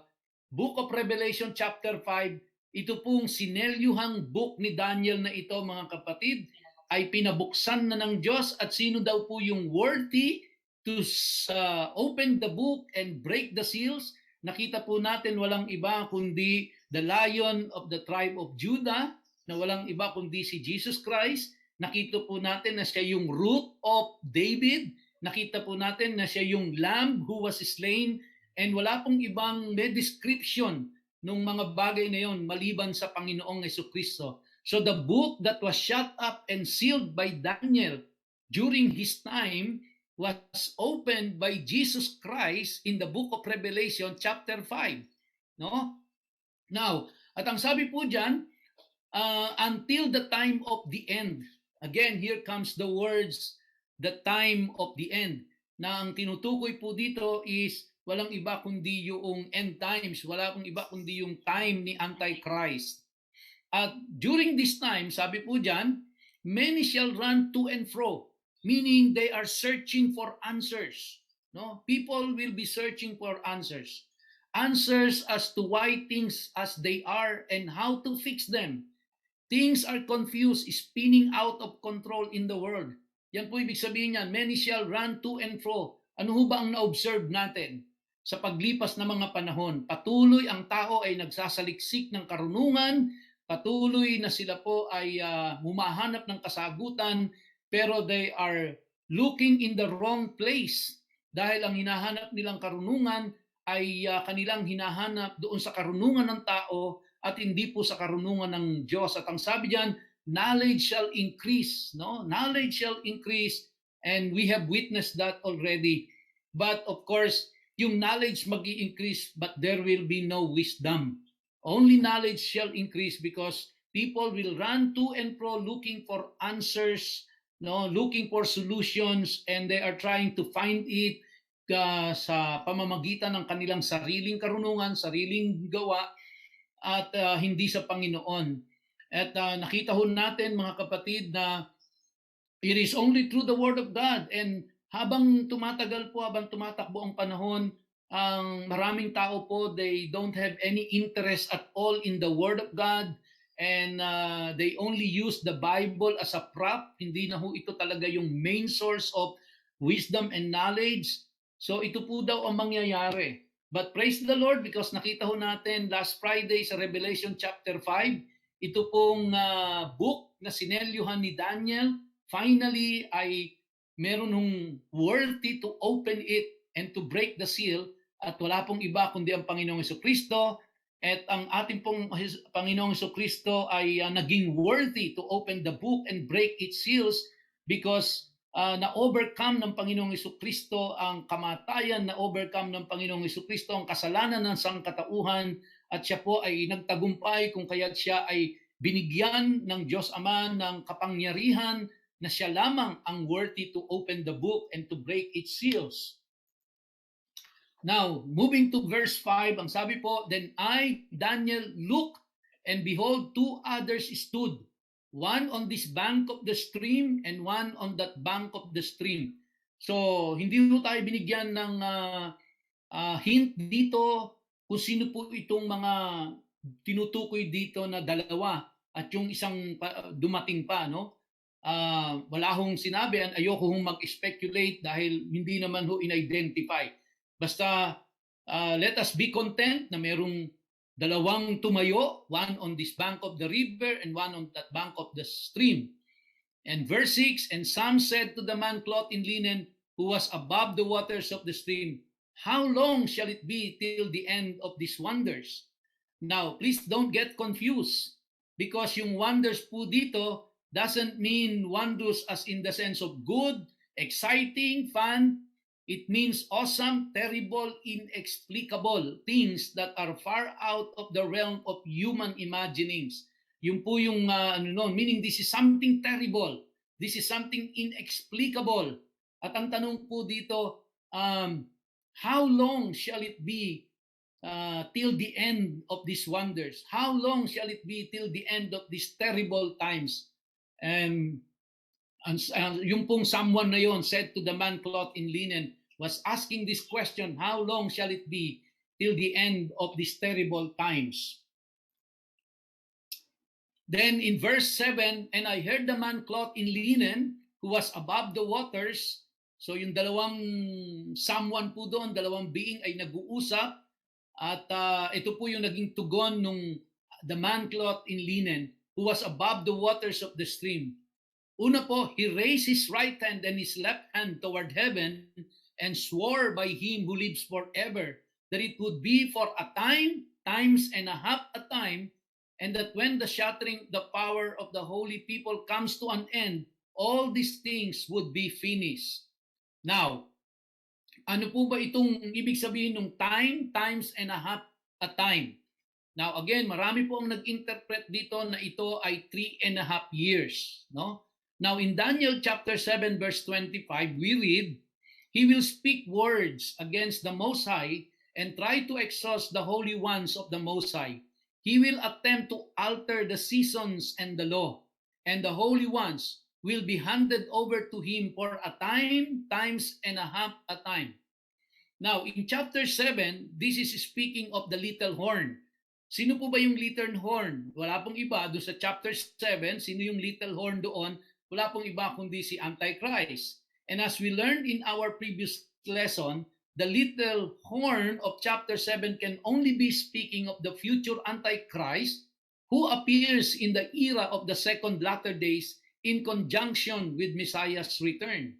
Speaker 1: book of Revelation chapter 5, ito pong sinelyuhang book ni Daniel na ito mga kapatid ay pinabuksan na ng Diyos at sino daw po yung worthy to open the book and break the seals? Nakita po natin walang iba kundi the Lion of the tribe of Judah, na walang iba kundi si Jesus Christ. Nakita po natin na siya yung root of David. Nakita po natin na siya yung lamb who was slain, and wala pong ibang description ng mga bagay na yon maliban sa Panginoong Jesucristo. So the book that was shut up and sealed by Daniel during his time was opened by Jesus Christ in the book of Revelation chapter 5. No? Now, at ang sabi po dyan, until the time of the end. Again, here comes the words, the time of the end. Na ang tinutukoy po dito is walang iba kundi yung end times, wala pong iba kundi yung time ni Antichrist. At during this time, sabi po dyan, many shall run to and fro, meaning they are searching for answers. No? People will be searching for answers. Answers as to why things as they are and how to fix them. Things are confused, spinning out of control in the world. Yan po ibig sabihin niyan, many shall run to and fro. Ano ho ba ang na-observe natin? Sa paglipas ng mga panahon, patuloy ang tao ay nagsasaliksik ng karunungan, patuloy na sila po ay humahanap ng kasagutan, pero they are looking in the wrong place dahil ang hinahanap nilang karunungan ay kanilang hinahanap doon sa karunungan ng tao at hindi po sa karunungan ng Diyos. At ang sabi diyan, knowledge shall increase, no? Knowledge shall increase, and we have witnessed that already. But of course, yung knowledge magi-increase but there will be no wisdom. Only knowledge shall increase because people will run to and fro looking for answers, no, looking for solutions, and they are trying to find it sa pamamagitan ng kanilang sariling karunungan, sariling gawa, at hindi sa Panginoon. At nakita ho natin mga kapatid na it is only through the Word of God, and habang tumatagal po, habang tumatakbo ang panahon, ang maraming tao po, they don't have any interest at all in the Word of God, and they only use the Bible as a prop. Hindi na ho ito talaga yung main source of wisdom and knowledge. So ito po daw ang mangyayari. But praise the Lord, because nakita ho natin last Friday sa Revelation chapter 5, ito pong book na sinelyuhan ni Daniel, finally ay meron nung worthy to open it and to break the seal, at wala pong iba kundi ang Panginoong Jesucristo. At ang ating pong Panginoong Jesucristo ay naging worthy to open the book and break its seals because na-overcome ng Panginoong Jesucristo ang kamatayan, na-overcome ng Panginoong Jesucristo ang kasalanan ng sangkatauhan, at siya po ay nagtagumpay kung kaya't siya ay binigyan ng Diyos Ama ng kapangyarihan na siya lamang ang worthy to open the book and to break its seals. Now, moving to verse 5, ang sabi po, then I, Daniel, looked, and behold, two others stood, one on this bank of the stream and one on that bank of the stream. So, hindi po tayo binigyan ng hint dito kung sino po itong mga tinutukoy dito na dalawa at yung isang dumating pa, no? Wala hong sinabi, ayoko hong mag-speculate dahil hindi naman ho in-identify. Basta let us be content na merong dalawang tumayo, one on this bank of the river and one on that bank of the stream. And verse 6, and some said to the man clothed in linen who was above the waters of the stream, how long shall it be till the end of these wonders? Now, please don't get confused, because yung wonders po dito doesn't mean wonders as in the sense of good, exciting, fun. It means awesome, terrible, inexplicable things that are far out of the realm of human imaginings. Yun po yung meaning this is something terrible. This is something inexplicable. At ang tanong po dito, how long shall it be till the end of these wonders? How long shall it be till the end of these terrible times? And yung pong someone na yon said to the man clothed in linen, was asking this question, how long shall it be till the end of these terrible times? Then in verse 7, and I heard the man clothed in linen who was above the waters. So yung dalawang someone po doon, dalawang being ay nag-uusap, at ito po yung naging tugon nung the man clothed in linen who was above the waters of the stream. Una po, he raised his right hand and his left hand toward heaven and swore by him who lives forever that it would be for a time, times and a half a time, and that when the shattering the power of the holy people comes to an end, all these things would be finished. Now, ano po ba itong ibig sabihin ng time, times and a half a time? Now again, marami po ang nag-interpret dito na ito ay 3.5 years, no? Now in Daniel chapter 7 verse 25, we read, he will speak words against the Most High and try to exhaust the holy ones of the Most High. He will attempt to alter the seasons and the law, and the holy ones will be handed over to him for a time, times and a half a time. Now, in chapter 7, this is speaking of the little horn. Sino po ba yung little horn? Wala pong iba. Doon sa chapter 7, sino yung little horn doon? Wala pong iba kundi si Antichrist. And as we learned in our previous lesson, the little horn of chapter 7 can only be speaking of the future Antichrist who appears in the era of the second latter days in conjunction with Messiah's return.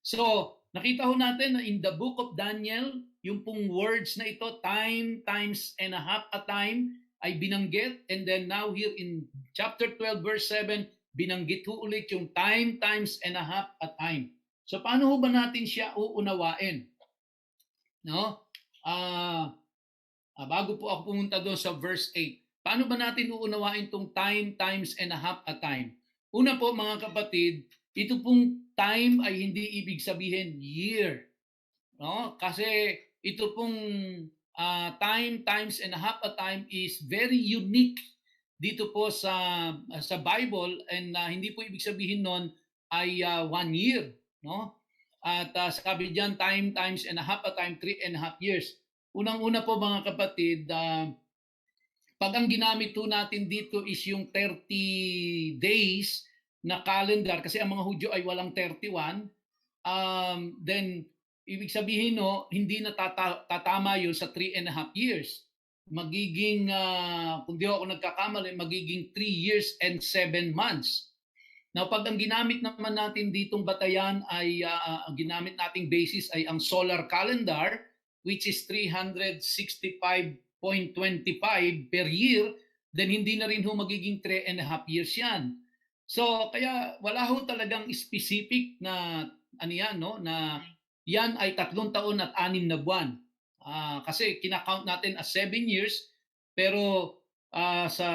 Speaker 1: So, nakita ho natin na in the book of Daniel, yung pong words na ito, time, times and a half a time, ay binanggit. And then now here in chapter 12 verse 7, binanggit ho ulit yung time, times and a half a time. So paano ho ba natin siya uunawain? No? Bago po ako pumunta doon sa verse 8, paano ba natin uunawain itong time, times and a half a time? Una po mga kapatid, ito pong time ay hindi ibig sabihin year. No? Kasi ito pong time, times and a half a time is very unique dito po sa Bible, and hindi po ibig sabihin nun ay 1 year. No? At sabi diyan, time, times and a half a time, 3.5 years. Unang-una po mga kapatid, pag ang ginamit po natin dito is yung 30 days na calendar, kasi ang mga Hudyo ay walang 31, then ibig sabihin no, hindi na tatama yun sa 3.5 years. Magiging, kung di ako nagkakamali, magiging 3 years and 7 months. Now, pag ang ginamit naman natin ditong batayan ay, ang ginamit nating basis ay ang solar calendar, which is 365.25 per year, then hindi na rin ho magiging 3.5 years yan. So, kaya wala ho talagang specific na ano yan, no, na yan ay 3 taon at 6 na buwan. Kasi kinakount natin as 7 years, pero sa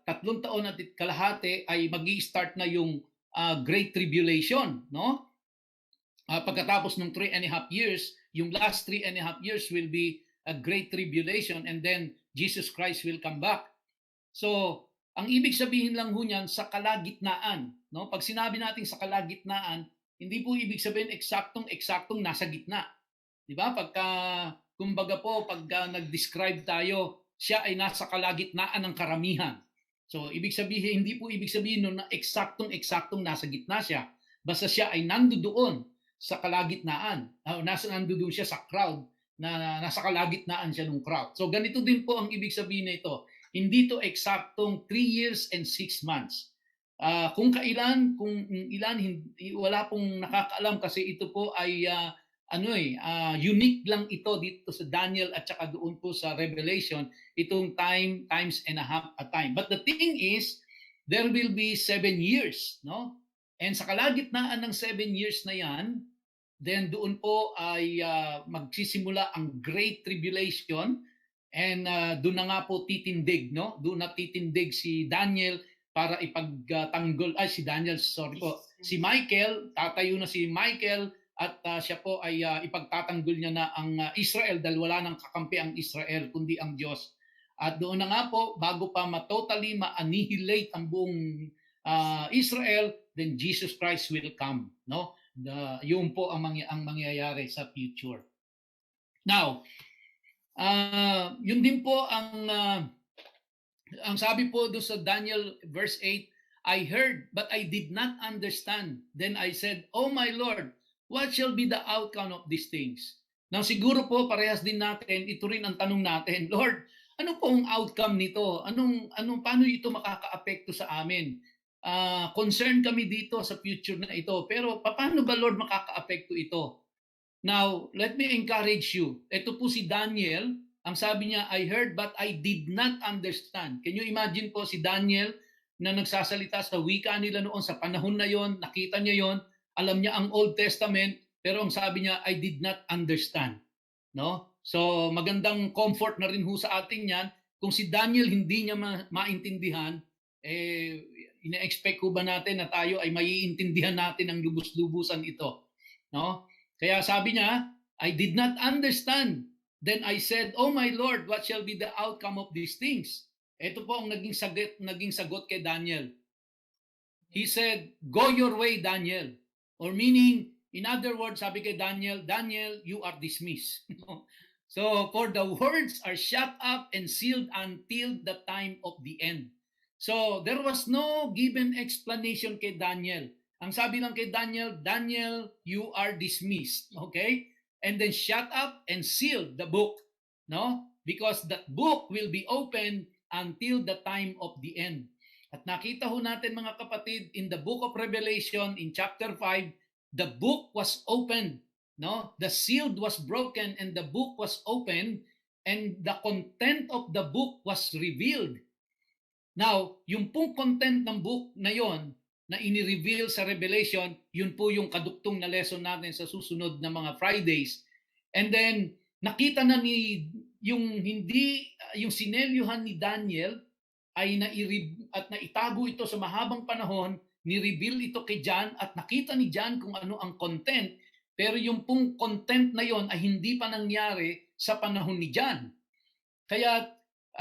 Speaker 1: 3 taon at kalahati ay magi-start na yung Great Tribulation, no? Pagkatapos ng 3.5 years, yung last 3.5 years will be a Great Tribulation, and then Jesus Christ will come back. So, ang ibig sabihin lang ho niyan sa kalagitnaan, no? Pag sinabi natin sa kalagitnaan, hindi po ibig sabihin eksaktong nasa gitna. 'Di ba? Pagka kumbaga po pagka nag-describe tayo, siya ay nasa kalagitnaan ng karamihan. So, ibig sabihin, hindi po ibig sabihin nun na eksaktong nasa gitna siya. Basta siya ay nandoon sa kalagitnaan. Nandoon siya sa crowd, na nasa kalagitnaan siya ng crowd. So, ganito din po ang ibig sabihin nito. Hindi to eksaktong 3 years and 6 months. Kung ilan, wala pong nakakaalam kasi ito po ay unique lang ito dito sa Daniel at saka doon po sa Revelation, itong time, times and a half a time. But the thing is, there will be 7 years, no? And sa kalagitnaan ng 7 years na yan, then doon po ay magsisimula ang Great Tribulation, and doon na nga po titindig, no? Doon na titindig si Daniel para ipagtanggol, si Michael, tatayo na si Michael, at siya po ay ipagtatanggol niya na ang Israel, dahil wala nang kakampi ang Israel kundi ang Diyos. At doon na nga po, bago pa totally ma-annihilate ang buong Israel, then Jesus Christ will come, no? Yun po ang mangyayari sa future. Now, yun din po ang sabi po doon sa Daniel verse 8, I heard but I did not understand. Then I said, Oh my Lord, what shall be the outcome of these things? Now siguro po parehas din natin, ito rin ang tanong natin, Lord, ano po ang outcome nito? Paano ito makakaapekto sa amin? Concerned kami dito sa future na ito, pero paano ba Lord makakaapekto ito? Now, let me encourage you. Ito po si Daniel, ang sabi niya, I heard but I did not understand. Can you imagine po si Daniel na nagsasalita sa wika nila noon sa panahon na yon, nakita niya yon, alam niya ang Old Testament, pero ang sabi niya, I did not understand. No? So, magandang comfort na rin ho sa atin yan. Kung si Daniel hindi niya maintindihan, ina-expect ko ba natin na tayo ay maiintindihan natin ang lubos-lubusan ito? No? Kaya sabi niya, I did not understand. Then I said, Oh my Lord, what shall be the outcome of these things? Ito po ang naging sagot kay Daniel. He said, Go your way, Daniel. Or meaning, in other words, sabi kay Daniel, Daniel, you are dismissed. So, for the words are shut up and sealed until the time of the end. So, there was no given explanation kay Daniel. Ang sabi lang kay Daniel, Daniel, you are dismissed. Okay? And then shut up and seal the book, no? Because that book will be open until the time of the end. At nakita ho natin mga kapatid, in the book of Revelation, in chapter 5, the book was opened, no? The seal was broken and the book was opened, and the content of the book was revealed. Now, yung pong content ng book na yon, na ini-reveal sa Revelation, yun po yung kaduktong na lesson natin sa susunod na mga Fridays. And then, nakita na ni yung sinelyuhan ni Daniel ay naitago ito sa mahabang panahon, ni-reveal ito kay John at nakita ni John kung ano ang content, pero yung pong content na yon ay hindi pa nangyari sa panahon ni John. Kaya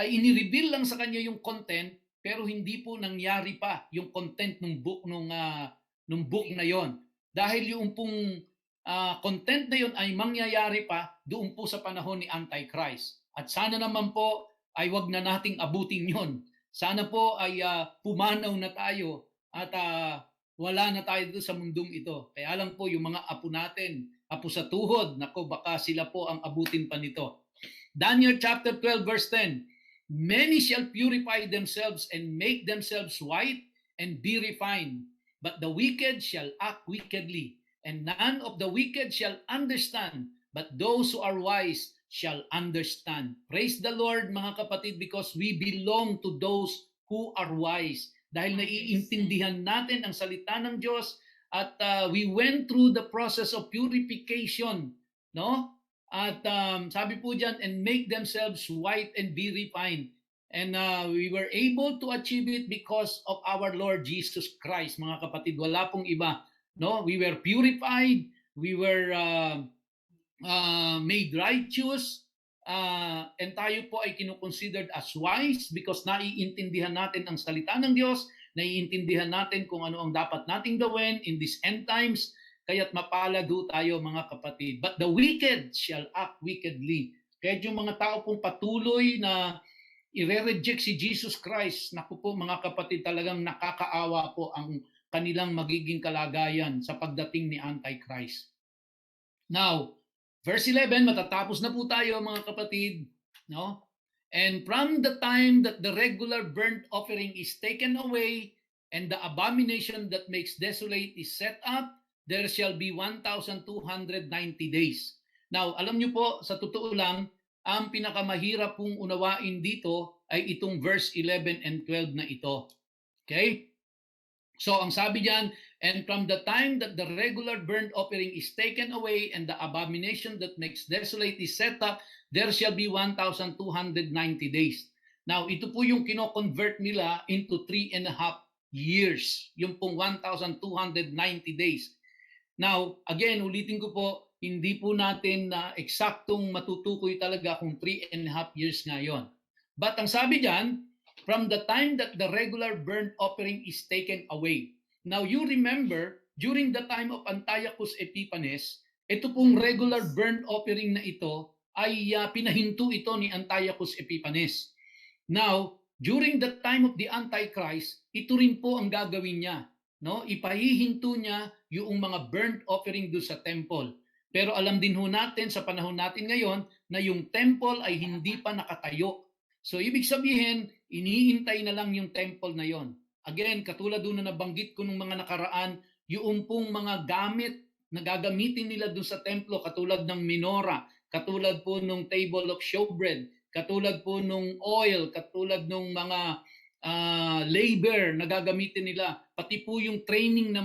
Speaker 1: ay ini-reveal lang sa kanya yung content, pero hindi po nangyari pa yung content ng book nung book na yon. Dahil yung pong content na yon ay mangyayari pa doon po sa panahon ni Antichrist. At sana naman po ay wag na nating abutin yon. Sana po ay pumanaw na tayo at wala na tayo doon sa mundong ito. Kaya lang po yung mga apo natin, apo sa tuhod, nako baka sila po ang abutin pa nito. Daniel chapter 12 verse 10, many shall purify themselves and make themselves white and be refined, but the wicked shall act wickedly, and none of the wicked shall understand, but those who are wise shall understand. Praise the Lord mga kapatid, because we belong to those who are wise. Dahil naiintindihan natin ang salita ng Diyos at we went through the process of purification, no? At sabi po dyan, and make themselves white and be refined. And we were able to achieve it because of our Lord Jesus Christ, mga kapatid. Wala pong iba. No? We were purified. We were made righteous. And tayo po ay kinukonsidered as wise because naiintindihan natin ang salita ng Diyos. Naiintindihan natin kung ano ang dapat nating gawin in these end times. Kaya't mapalad tayo mga kapatid. But the wicked shall act wickedly. Kaya yung mga tao pong patuloy na i-reject si Jesus Christ, naku po mga kapatid, talagang nakakaawa po ang kanilang magiging kalagayan sa pagdating ni Antichrist. Now, verse 11, matatapos na po tayo mga kapatid. No? And from the time that the regular burnt offering is taken away and the abomination that makes desolate is set up, there shall be 1,290 days. Now, alam nyo po, sa totoo lang, ang pinakamahirap pong unawain dito ay itong verse 11 and 12 na ito. Okay? So, ang sabi diyan, and from the time that the regular burnt offering is taken away and the abomination that makes desolate is set up, there shall be 1,290 days. Now, ito po yung kino-convert nila into 3.5 years. Yung pong 1,290 days. Now, again, ulitin ko po, hindi po natin na eksaktong matutukoy talaga kung 3.5 years ngayon. But ang sabi diyan, from the time that the regular burnt offering is taken away. Now, you remember, during the time of Antiochus Epiphanes, ito pong regular burnt offering na ito ay pinahinto ito ni Antiochus Epiphanes. Now, during the time of the Antichrist, ito rin po ang gagawin niya. No, ipahihinto niya yung mga burnt offering doon sa temple. Pero alam din ho natin sa panahon natin ngayon na yung temple ay hindi pa nakatayo. So ibig sabihin, iniintay na lang yung temple na yon. Again, katulad doon na nabanggit ko nung mga nakaraan, yung pong mga gamit na gagamitin nila doon sa templo, katulad ng menorah, katulad po nung table of showbread, katulad po nung oil, katulad nung mga labor na gagamitin nila, pati po yung training ng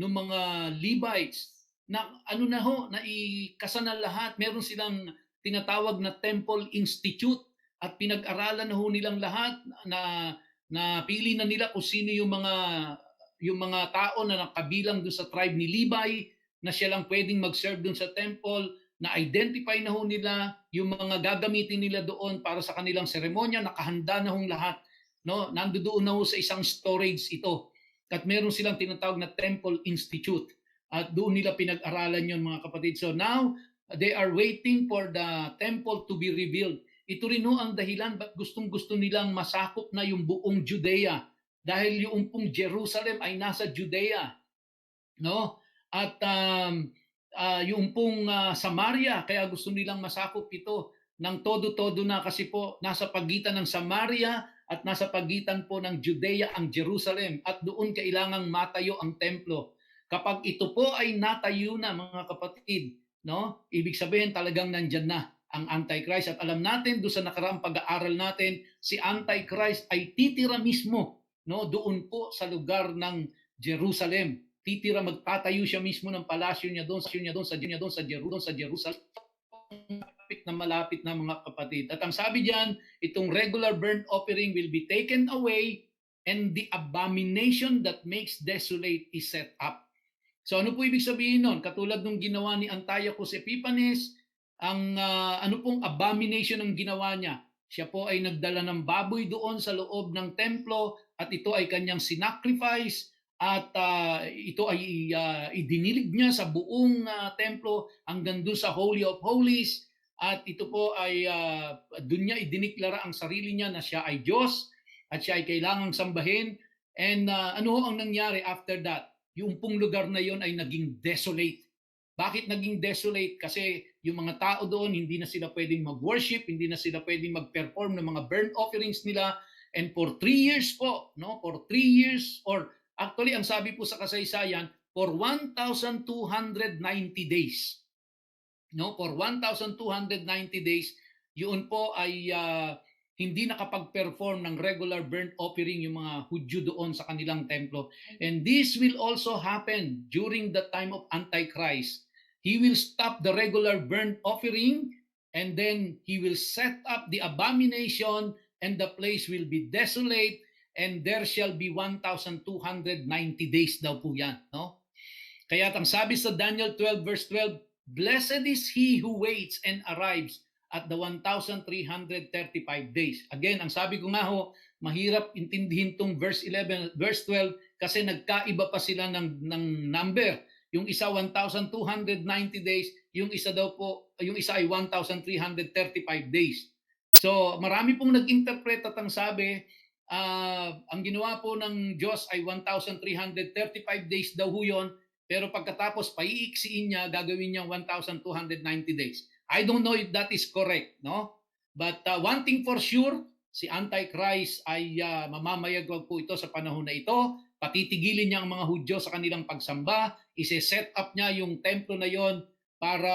Speaker 1: mga Levites na ano na ho, na ikasana lahat. Meron silang tinatawag na Temple Institute at pinag-aralan na ho nilang lahat na pili na nila kung sino yung mga tao na nakabilang doon sa tribe ni Levi na siya lang pwedeng mag-serve doon sa temple, na identify na ho nila yung mga gagamitin nila doon para sa kanilang seremonya, nakahanda na hong lahat. No, nandoon na ho sa isang storage ito. At meron silang tinatawag na Temple Institute. At doon nila pinag-aralan yon mga kapatid. So now, they are waiting for the temple to be revealed. Ito rin ho ang dahilan ba't gustong-gusto nilang masakop na yung buong Judea. Dahil yung pong Jerusalem ay nasa Judea. No? At yung pong Samaria, kaya gusto nilang masakop ito ng todo-todo na, kasi po nasa pagitan ng Samaria at nasa pagitan po ng Judea ang Jerusalem, at doon kailangang matayo ang templo. Kapag ito po ay natayo na mga kapatid, no? Ibig sabihin talagang nandyan na ang Antichrist. At alam natin doon sa nakaraang pag-aaral natin, si Antichrist ay titira mismo, no? Doon po sa lugar ng Jerusalem. Titira, magtatayo siya mismo ng palasyo niya doon sa Jerusalem. malapit na mga kapatid. At ang sabi diyan, itong regular burnt offering will be taken away and the abomination that makes desolate is set up. So ano po ibig sabihin nun? Katulad nung ginawa ni Antiochus Epiphanes, ang ano pong abomination ang ginawa niya? Siya po ay nagdala ng baboy doon sa loob ng templo at ito ay kanyang sinacrifice at ito ay idinilig niya sa buong templo hanggang doon sa Holy of Holies at ito po ay doon niya idiniklara ang sarili niya na siya ay Diyos at siya ay kailangang sambahin. And ano ang nangyari after that? Yung pong lugar na yon ay naging desolate. Bakit naging desolate? Kasi yung mga tao doon, hindi na sila pwedeng mag-worship, hindi na sila pwedeng mag-perform ng mga burnt offerings nila. And for 3 years po, no? For 3 years, or actually, ang sabi po sa kasaysayan, for 1,290 days. No? For 1,290 days, yun po ay hindi nakapag-perform ng regular burnt offering yung mga Hudyo doon sa kanilang templo. And this will also happen during the time of Antichrist. He will stop the regular burnt offering and then he will set up the abomination and the place will be desolate and there shall be 1,290 days daw po yan. No? Kaya ang sabi sa Daniel 12 verse 12, blessed is he who waits and arrives at the 1,335 days. Again, ang sabi ko nga ho, mahirap intindihin tong verse 11, verse 12 kasi nagkaiba pa sila ng number. Yung isa 1,290 days, yung isa daw po, yung isa ay 1,335 days. So, marami pong nag-interpret at ang sabi, ang ginawa po ng Diyos ay 1,335 days daw ho yun, pero pagkatapos paiiksiin niya, gagawin niya 1,290 days. I don't know if that is correct, no? But one thing for sure, si Antichrist ay mamamayagwag po ito sa panahon na ito. Patitigilin niya ang mga Hudyo sa kanilang pagsamba. Ise-set up niya yung templo na yon para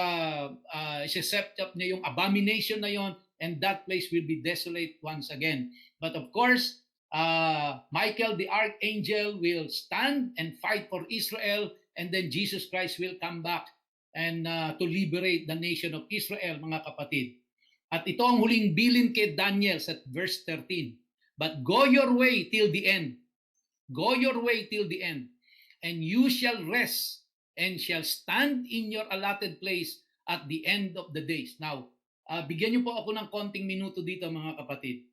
Speaker 1: ise-set up niya yung abomination na yon and that place will be desolate once again. But of course, Michael the archangel will stand and fight for Israel and then Jesus Christ will come back and to liberate the nation of Israel, mga kapatid. At ito ang huling bilin kay Daniel sa verse 13. But go your way till the end. Go your way till the end. And you shall rest and shall stand in your allotted place at the end of the days. Now, bigyan niyo po ako ng konting minuto dito, mga kapatid.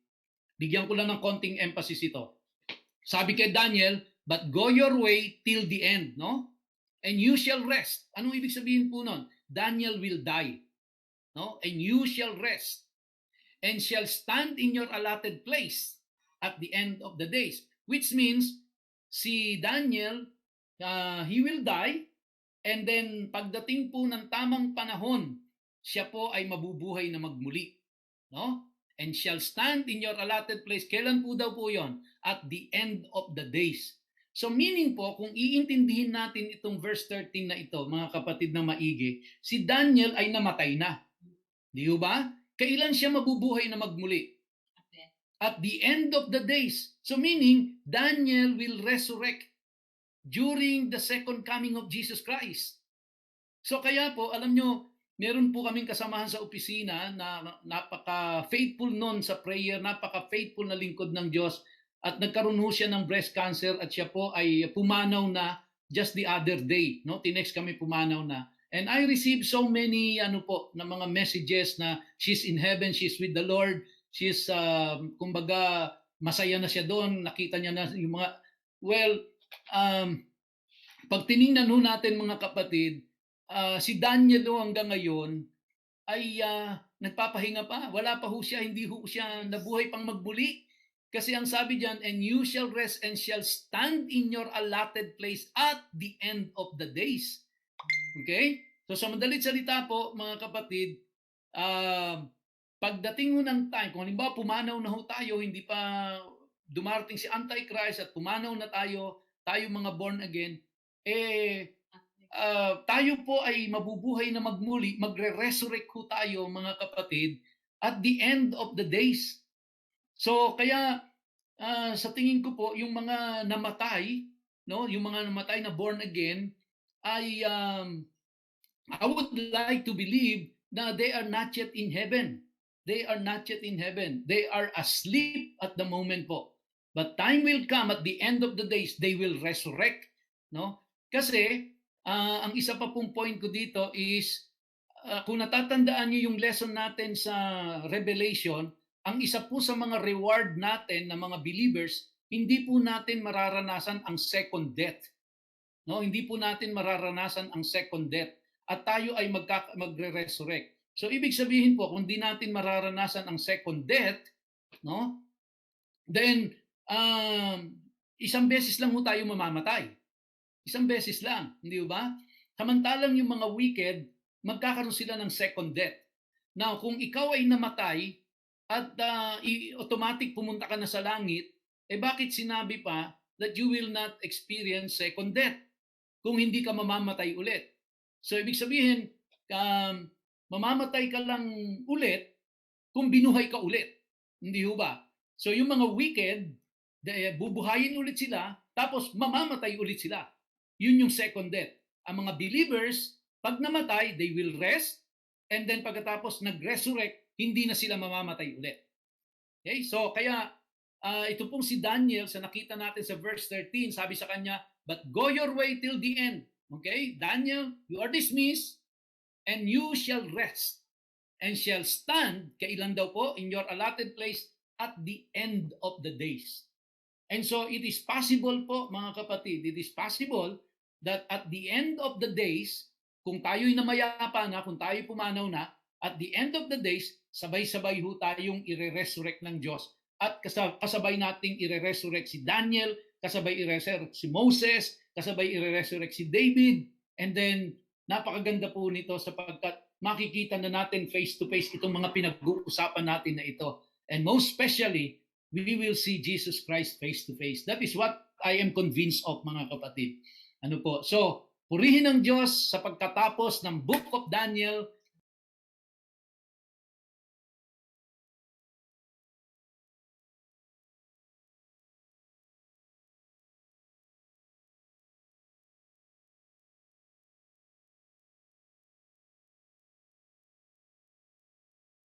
Speaker 1: Bigyan ko lang ng konting emphasis ito. Sabi kay Daniel, but go your way till the end, no? And you shall rest. Anong ibig sabihin po nun? Daniel will die. No? And you shall rest. And shall stand in your allotted place at the end of the days. Which means, si Daniel, he will die. And then, pagdating po ng tamang panahon, siya po ay mabubuhay na magmuli. No? And shall stand in your allotted place. Kailan po daw po yon? At the end of the days. So meaning po, kung iintindihin natin itong verse 13 na ito, mga kapatid na maigi, si Daniel ay namatay na. Di ba? Kailan siya mabubuhay na magmuli? At the end of the days. So meaning, Daniel will resurrect during the second coming of Jesus Christ. So kaya po, alam nyo, meron po kaming kasamahan sa opisina na napaka-faithful nun sa prayer, napaka-faithful na lingkod ng Diyos. At nagkaroon ho siya ng breast cancer at siya po ay pumanaw na just the other day. No? Tinext kami, pumanaw na. And I received so many na mga messages na she's in heaven, she's with the Lord, she's, kumbaga, masaya na siya doon, nakita niya na yung mga, pag tinignan ho natin mga kapatid, si Daniel ho hanggang ngayon ay nagpapahinga pa. Wala pa ho siya, hindi ho siya nabuhay pang magbuli. Kasi ang sabi diyan, and you shall rest and shall stand in your allotted place at the end of the days. Okay? So sa madalit salita po, mga kapatid, pagdating ho ng time, kung halimbawa pumanaw na ho tayo, hindi pa dumarating si Antichrist at pumanaw na tayo mga born again, tayo po ay mabubuhay na magmuli, magre-resurrect ho tayo, mga kapatid, at the end of the days. So kaya sa tingin ko po yung mga namatay, no, yung mga namatay na born again ay I would like to believe na they are not yet in heaven. They are not yet in heaven. They are asleep at the moment po. But time will come at the end of the days, they will resurrect. No? Kasi, ang isa pa pong point ko dito is, kung natatandaan niyo yung lesson natin sa Revelation, ang isa po sa mga reward natin ng mga believers, hindi po natin mararanasan ang second death. No, hindi po natin mararanasan ang second death at tayo ay magre-resurrect. So ibig sabihin po kung di natin mararanasan ang second death, no? Then isang beses lang ho tayo mamamatay. Isang beses lang, hindi ba? Samantalang yung mga wicked, magkakaroon sila ng second death. Now, kung ikaw ay namatay at automatic pumunta ka na sa langit, eh bakit sinabi pa that you will not experience second death kung hindi ka mamamatay ulit? So, ibig sabihin, mamamatay ka lang ulit kung binuhay ka ulit. Hindi ho ba? So, yung mga wicked, bubuhayin ulit sila, tapos mamamatay ulit sila. Yun yung second death. Ang mga believers, pag namatay, they will rest, and then pagkatapos nag-resurrect, hindi na sila mamamatay ulit. Okay? So, kaya, ito pong si Daniel, sa nakita natin sa verse 13, sabi sa kanya, but go your way till the end. Okay? Daniel, you are dismissed, and you shall rest, and shall stand, kailan daw po, in your allotted place, at the end of the days. And so, it is possible po, mga kapatid, it is possible that at the end of the days, kung tayo'y namayapa na, kung tayo'y pumanaw na, at the end of the days, sabay-sabay ho tayong ire-resurrect ng Diyos. At kasabay nating ire-resurrect si Daniel, kasabay ire-resurrect si Moses, kasabay ire-resurrect si David, and then napakaganda po nito sapagkat makikita na natin face-to-face itong mga pinag-uusapan natin na ito. And most especially, we will see Jesus Christ face-to-face. That is what I am convinced of, mga kapatid. Ano po? So, purihin ng Diyos sa pagkatapos ng Book of Daniel,